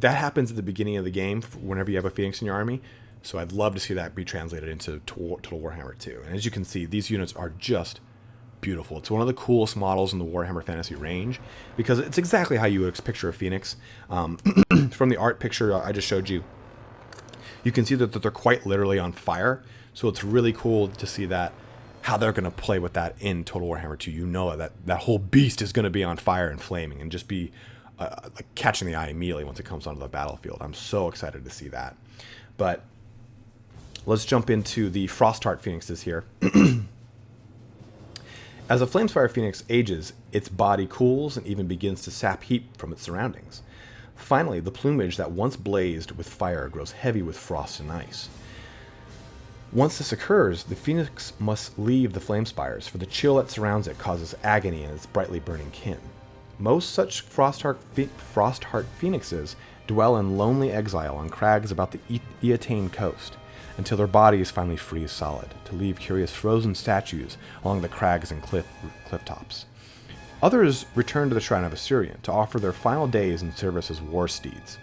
happens at the beginning of the game whenever you have a phoenix in your army. So I'd love to see that be translated into Total Warhammer 2. And as you can see, these units are just beautiful. It's one of the coolest models in the Warhammer Fantasy range because it's exactly how you would picture a phoenix. From the art picture I just showed you, you can see that they're quite literally on fire. So it's really cool to see that, how they're going to play with that in Total Warhammer 2. You know that whole beast is going to be on fire and flaming and just be like catching the eye immediately once it comes onto the battlefield. I'm so excited to see that. But let's jump into the Frostheart Phoenixes here. As a Flamespire Phoenix ages, its body cools and even begins to sap heat from its surroundings. Finally, the plumage that once blazed with fire grows heavy with frost and ice. Once this occurs, the phoenix must leave the Flamespires, for the chill that surrounds it causes agony in its brightly burning kin. Most such Frostheart Phoenixes dwell in lonely exile on crags about the Eataine coast, until their bodies finally freeze solid, to leave curious frozen statues along the crags and cliff tops. Others return to the Shrine of Asuryan to offer their final days in service as war steeds.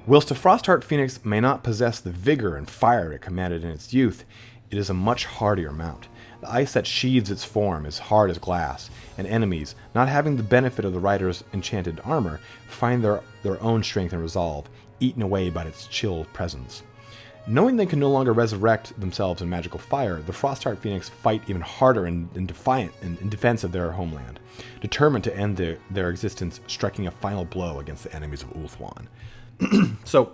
Whilst a Frostheart Phoenix may not possess the vigor and fire it commanded in its youth, it is a much hardier mount. The ice that sheathes its form is hard as glass, and enemies, not having the benefit of the rider's enchanted armor, find their own strength and resolve, eaten away by its chill presence. Knowing they can no longer resurrect themselves in magical fire, the Frostheart Phoenix fight even harder in defense of their homeland, determined to end their existence, striking a final blow against the enemies of Ulthuan. So,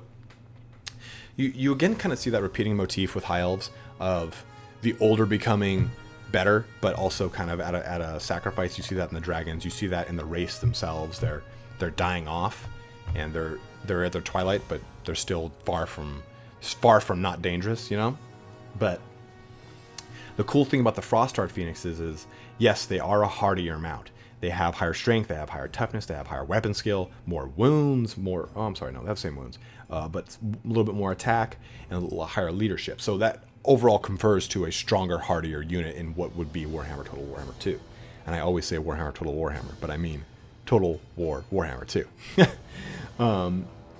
you again kind of see that repeating motif with High Elves of the older becoming better, but also kind of at a sacrifice. You see that in the dragons. You see that in the race themselves. They're dying off, and they're at their twilight, but they're still far from not dangerous, you know. But the cool thing about the Frostheart Phoenixes is, yes, they are a hardier mount. They have higher strength, they have higher toughness, they have higher weapon skill, more wounds, they have the same wounds, but a little bit more attack and a little higher leadership. So that overall confers to a stronger, hardier unit in what would be Warhammer Total Warhammer 2. And I always say Warhammer Total Warhammer, but I mean Total War Warhammer 2.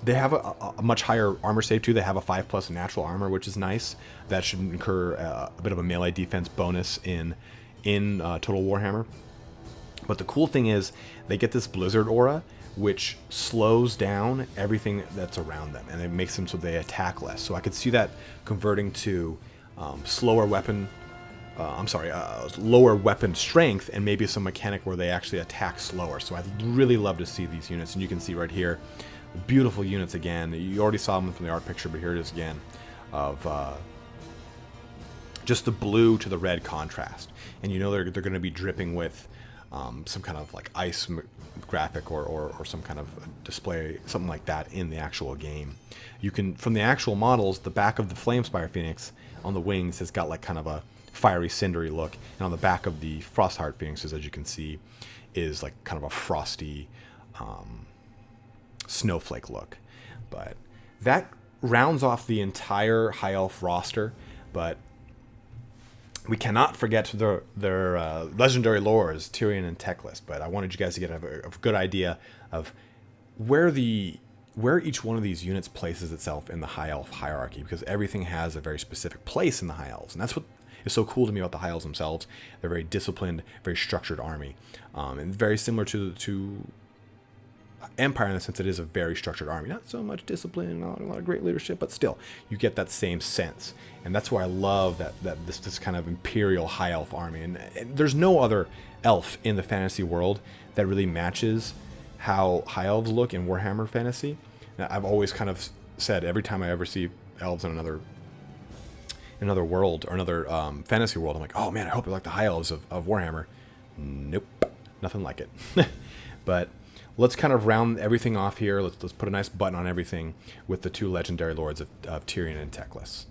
They have a much higher armor save too. They have a 5+ natural armor, which is nice. That should incur a bit of a melee defense bonus in Total Warhammer. But the cool thing is they get this blizzard aura, which slows down everything that's around them, and it makes them so they attack less. So I could see that converting to lower weapon strength, and maybe some mechanic where they actually attack slower. So I'd really love to see these units, and you can see right here, beautiful units again. You already saw them from the art picture, but here it is again, of just the blue to the red contrast. And you know they're going to be dripping with some kind of like ice graphic or some kind of display, something like that in the actual game. You can, from the actual models, the back of the Flamespire Phoenix on the wings has got like kind of a fiery, cindery look, and on the back of the Frostheart Phoenixes, as you can see, is like kind of a frosty snowflake look. But that rounds off the entire High Elf roster, but we cannot forget their legendary lores, Tyrion and Teclis. But I wanted you guys to get a good idea of where each one of these units places itself in the High Elf hierarchy, because everything has a very specific place in the High Elves, and that's what is so cool to me about the High Elves themselves. They're a very disciplined, very structured army, and very similar to empire in the sense that it is a very structured army. Not so much discipline, not a lot of great leadership, but still, you get that same sense. And that's why I love that this kind of imperial high elf army. And there's no other elf in the fantasy world that really matches how high elves look in Warhammer Fantasy. And I've always kind of said, every time I ever see elves in another world or another fantasy world, I'm like, oh man, I hope they're like the high elves of Warhammer. Nope, nothing like it. But let's kind of round everything off here. Let's put a nice button on everything with the two legendary lords of Tyrion and Teclis.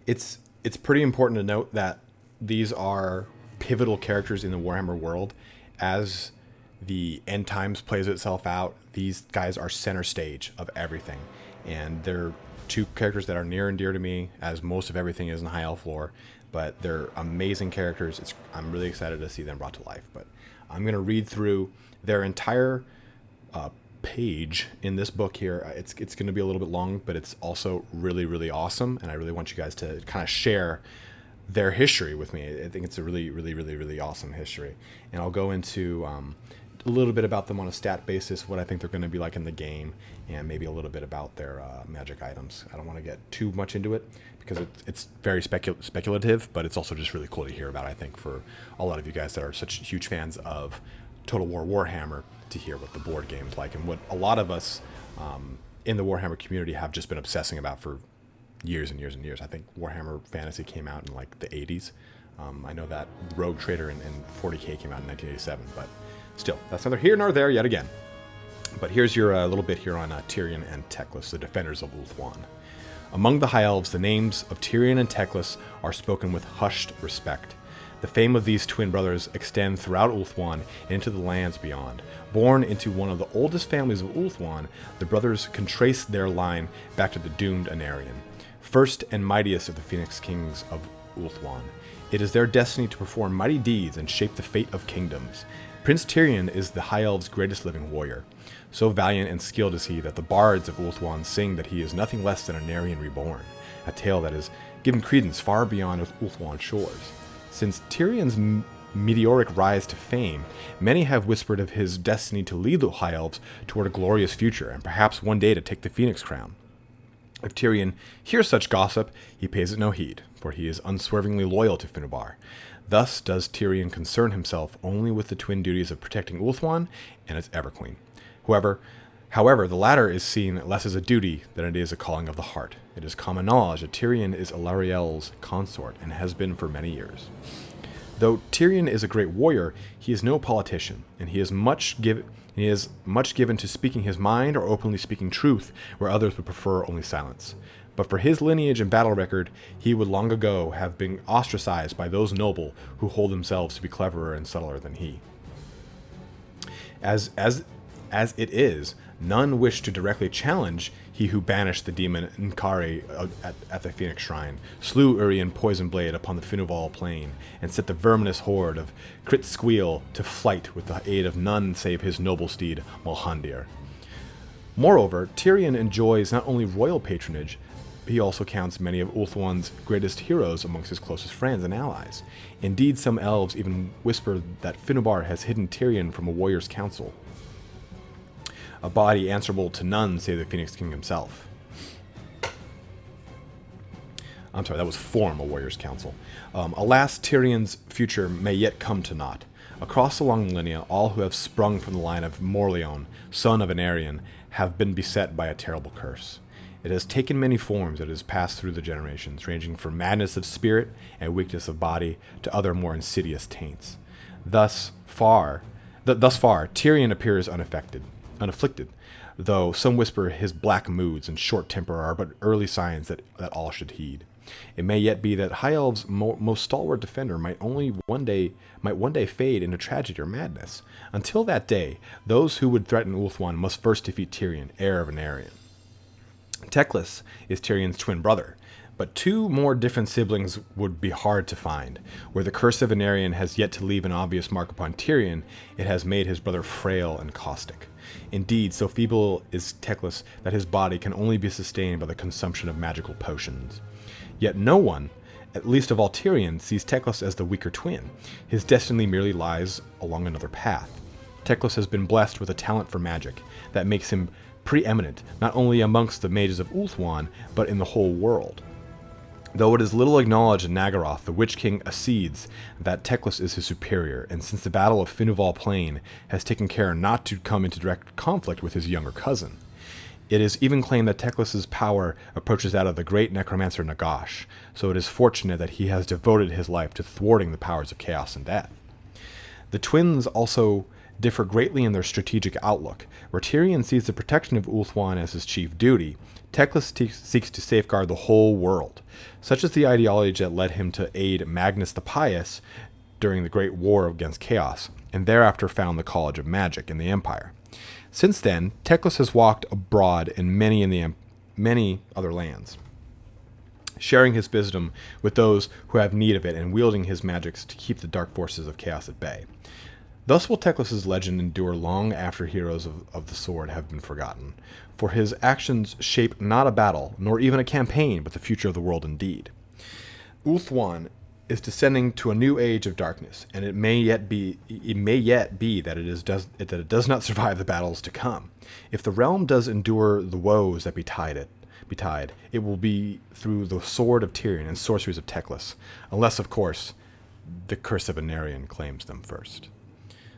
It's pretty important to note that these are pivotal characters in the Warhammer world. As the end times plays itself out, these guys are center stage of everything, and they're two characters that are near and dear to me, as most of everything is in high elf lore. But they're amazing characters. I'm really excited to see them brought to life. But I'm going to read through their entire page in this book here. It's going to be a little bit long, but it's also really, really awesome. And I really want you guys to kind of share their history with me. I think it's a really, really, really, really awesome history. And I'll go into a little bit about them on a stat basis, what I think they're going to be like in the game, and maybe a little bit about their magic items. I don't want to get too much into it because it's very speculative, but it's also just really cool to hear about, I think, for a lot of you guys that are such huge fans of Total War Warhammer, to hear what the board game's like and what a lot of us in the Warhammer community have just been obsessing about for years and years and years. I think Warhammer Fantasy came out in like the 80s. I know that Rogue Trader and 40K came out in 1987, but still, that's neither here nor there yet again. But here's your little bit here on Tyrion and Teclis, the defenders of Ulthuan. Among the High Elves, the names of Tyrion and Teclis are spoken with hushed respect. The fame of these twin brothers extend throughout Ulthuan and into the lands beyond. Born into one of the oldest families of Ulthuan, the brothers can trace their line back to the doomed Anarian, first and mightiest of the Phoenix Kings of Ulthuan. It is their destiny to perform mighty deeds and shape the fate of kingdoms. Prince Tyrion is the High Elves' greatest living warrior. So valiant and skilled is he that the bards of Ulthuan sing that he is nothing less than a Anarian reborn, a tale that is given credence far beyond Ulthuan shores. Since Tyrion's meteoric rise to fame, many have whispered of his destiny to lead the High Elves toward a glorious future, and perhaps one day to take the Phoenix crown. If Tyrion hears such gossip, he pays it no heed, for he is unswervingly loyal to Finubar. Thus does Tyrion concern himself only with the twin duties of protecting Ulthuan and its Everqueen. However, the latter is seen less as a duty than it is a calling of the heart. It is common knowledge that Tyrion is Elariel's consort and has been for many years. Though Tyrion is a great warrior, he is no politician, and he is much given to speaking his mind or openly speaking truth where others would prefer only silence. But for his lineage and battle record, he would long ago have been ostracized by those noble who hold themselves to be cleverer and subtler than he. As it is, none wish to directly challenge he who banished the demon Nkari at the Phoenix Shrine, slew Urien Poisonblade upon the Finuval plain, and set the verminous horde of Crit Squeal to flight with the aid of none save his noble steed Mulhandir. Moreover, Tyrion enjoys not only royal patronage, he also counts many of Ulthuan's greatest heroes amongst his closest friends and allies. Indeed, some elves even whisper that Finubar has hidden Tyrion from a warrior's council, a body answerable to none save the Phoenix King himself. I'm sorry, that was form a warrior's council. Alas, Tyrion's future may yet come to naught. Across the long lineage, all who have sprung from the line of Morleon, son of Anarion, have been beset by a terrible curse. It has taken many forms that has passed through the generations, ranging from madness of spirit and weakness of body to other more insidious taints. Thus far, Tyrion appears unafflicted, though some whisper his black moods and short temper are but early signs that all should heed. It may yet be that High Elves' most stalwart defender might one day fade into tragedy or madness. Until that day, those who would threaten Ulthuan must first defeat Tyrion, heir of Anarion. Teclis is Tyrion's twin brother, but two more different siblings would be hard to find. Where the curse of Anarion has yet to leave an obvious mark upon Tyrion, it has made his brother frail and caustic. Indeed, so feeble is Teclis that his body can only be sustained by the consumption of magical potions. Yet no one, at least of all Tyrion, sees Teclis as the weaker twin. His destiny merely lies along another path. Teclis has been blessed with a talent for magic that makes him preeminent, not only amongst the mages of Ulthuan, but in the whole world. Though it is little acknowledged in Nagaroth, the Witch King accedes that Teclis is his superior, and since the Battle of Finuval Plain has taken care not to come into direct conflict with his younger cousin. It is even claimed that Teclis' power approaches that of the great necromancer Nagash, so it is fortunate that he has devoted his life to thwarting the powers of chaos and death. The twins also differ greatly in their strategic outlook. Where Tyrion sees the protection of Ulthuan as his chief duty, Teclis seeks to safeguard the whole world. Such is the ideology that led him to aid Magnus the Pious during the Great War against Chaos, and thereafter found the College of Magic in the Empire. Since then, Teclis has walked abroad in many other lands, sharing his wisdom with those who have need of it and wielding his magics to keep the dark forces of chaos at bay. Thus will Teclis' legend endure long after heroes of the sword have been forgotten, for his actions shape not a battle, nor even a campaign, but the future of the world indeed. Ulthuan is descending to a new age of darkness, and it may yet be that it does not survive the battles to come. If the realm does endure the woes that betide it will be through the sword of Tyrion and sorceries of Teclis, unless, of course, the curse of Anarion claims them first.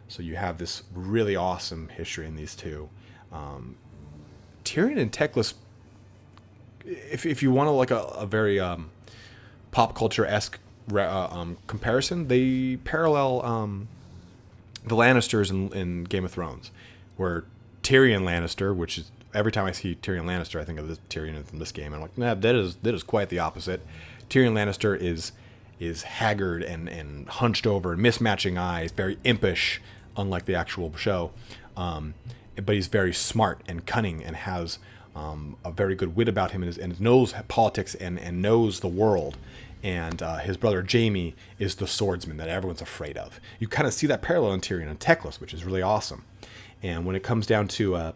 So you have this really awesome history in these two. Tyrion and Teclis, if you want to like a very pop culture-esque comparison, they parallel the Lannisters in Game of Thrones, where Tyrion Lannister, which is every time I see Tyrion Lannister, I think of this Tyrion from this game. I'm like, nah, that is quite the opposite. Tyrion Lannister is haggard and hunched over, mismatching eyes, very impish, unlike the actual show. But he's very smart and cunning and has a very good wit about him and knows politics and knows the world. And his brother Jaime is the swordsman that everyone's afraid of. You kind of see that parallel in Tyrion and Teclis, which is really awesome. And when it comes down to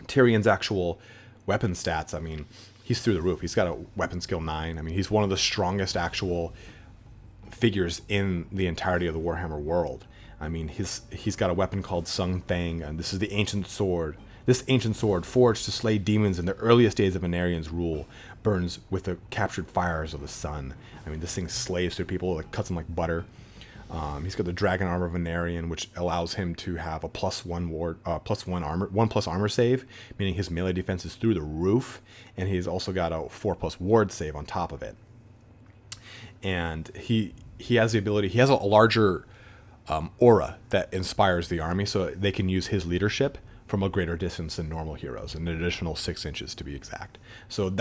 Tyrion's actual weapon stats, I mean, he's through the roof. He's got a weapon skill 9. I mean, he's one of the strongest actual figures in the entirety of the Warhammer world. I mean, he's got a weapon called Sung Thang, and this is the ancient sword. This ancient sword, forged to slay demons in the earliest days of Anarion's rule, burns with the captured fires of the sun. I mean, this thing slays through people, it cuts them like butter. He's got the dragon armor of Anarion, which allows him to have a +1 plus armor save, meaning his melee defense is through the roof, and he's also got a 4+ ward save on top of it. And he has the ability. He has a larger aura that inspires the army, so they can use his leadership from a greater distance than normal heroes, an additional 6 inches to be exact. So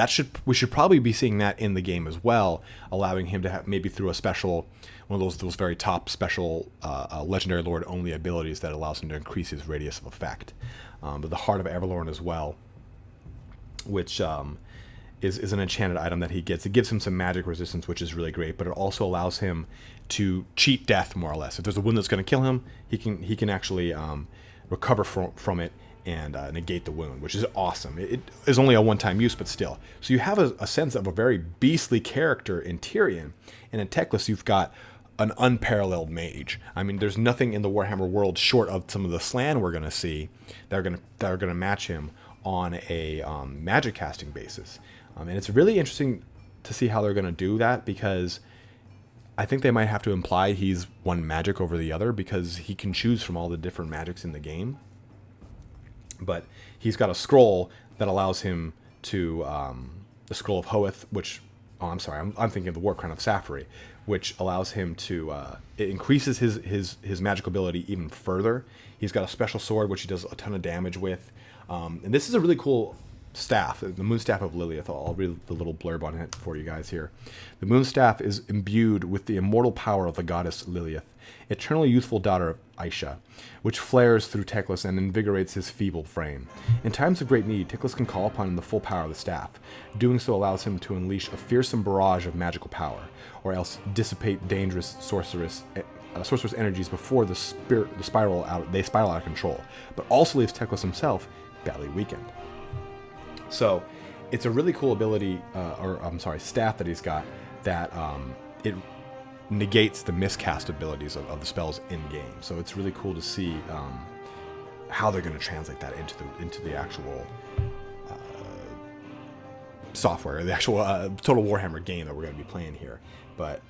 we should probably be seeing that in the game as well, allowing him to have maybe through a special, one of those very top special legendary lord only abilities that allows him to increase his radius of effect. But the Heart of Avelorn as well, which is an enchanted item that he gets. It gives him some magic resistance, which is really great, but it also allows him to cheat death more or less. If there's a wound that's going to kill him, he can actually recover from it and negate the wound, which is awesome. It is only a one-time use, but still. So you have a sense of a very beastly character in Tyrion, and in Teclis you've got an unparalleled mage. I mean, there's nothing in the Warhammer world short of some of the slan we're going to see that are going to match him on a magic casting basis. And it's really interesting to see how they're going to do that, because I think they might have to imply he's one magic over the other, because he can choose from all the different magics in the game. But he's got a scroll that allows him to, the Scroll of Hoeth, which, I'm thinking of the War Crown of Safari, which allows him to, it increases his magical ability even further. He's got a special sword, which he does a ton of damage with. And this is a really cool staff, the Moonstaff of Lilith. I'll read the little blurb on it for you guys here. The Moonstaff is imbued with the immortal power of the goddess Lilith, eternally youthful daughter of Aisha, which flares through Teclis and invigorates his feeble frame. In times of great need, Teclis can call upon the full power of the staff. Doing so allows him to unleash a fearsome barrage of magical power, or else dissipate dangerous sorceress energies before they spiral out of control, but also leaves Teclis himself badly weakened. So it's a really cool ability, staff that he's got, that negates the miscast abilities of the spells in game. So it's really cool to see how they're going to translate that into the actual software, the actual Total Warhammer game that we're going to be playing here. But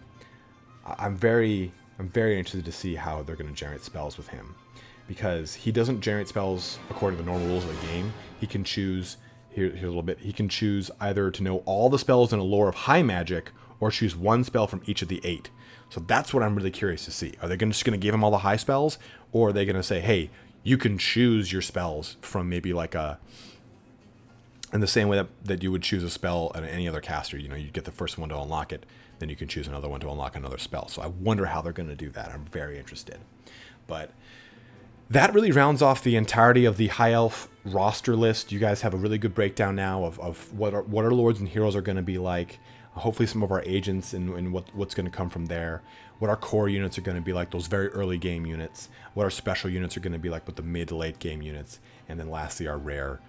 I'm very interested to see how they're going to generate spells with him, because he doesn't generate spells according to the normal rules of the game. He can choose here's a little bit. He can choose either to know all the spells in a lore of high magic, or choose one spell from each of the 8. So that's what I'm really curious to see. Are they just going to give him all the high spells, or are they going to say, hey, you can choose your spells from maybe like in the same way that you would choose a spell at any other caster. You get the first one to unlock it, then you can choose another one to unlock another spell. So I wonder how they're going to do that. I'm very interested. But that really rounds off the entirety of the High Elf roster list. You guys have a really good breakdown now of what our lords and heroes are going to be like. Hopefully some of our agents and what's going to come from there. What our core units are going to be like, those very early game units. What our special units are going to be like with the mid to late game units. And then lastly, our rare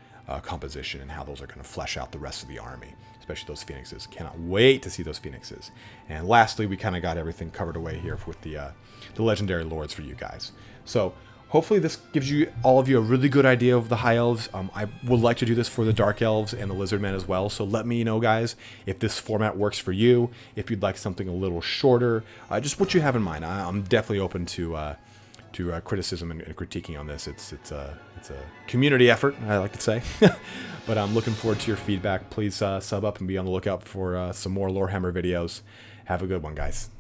composition and how those are going to flesh out the rest of the army, especially those phoenixes. Cannot wait to see those phoenixes. And lastly, we kind of got everything covered away here with the legendary lords for you guys. So hopefully this gives all of you a really good idea of the High Elves. I would like to do this for the Dark Elves and the Lizardmen as well. So let me know, guys, if this format works for you, if you'd like something a little shorter, just what you have in mind. I'm definitely open to criticism and critiquing on this. It's a community effort, I like to say. But I'm looking forward to your feedback. Please sub up and be on the lookout for some more Lorehammer videos. Have a good one, guys.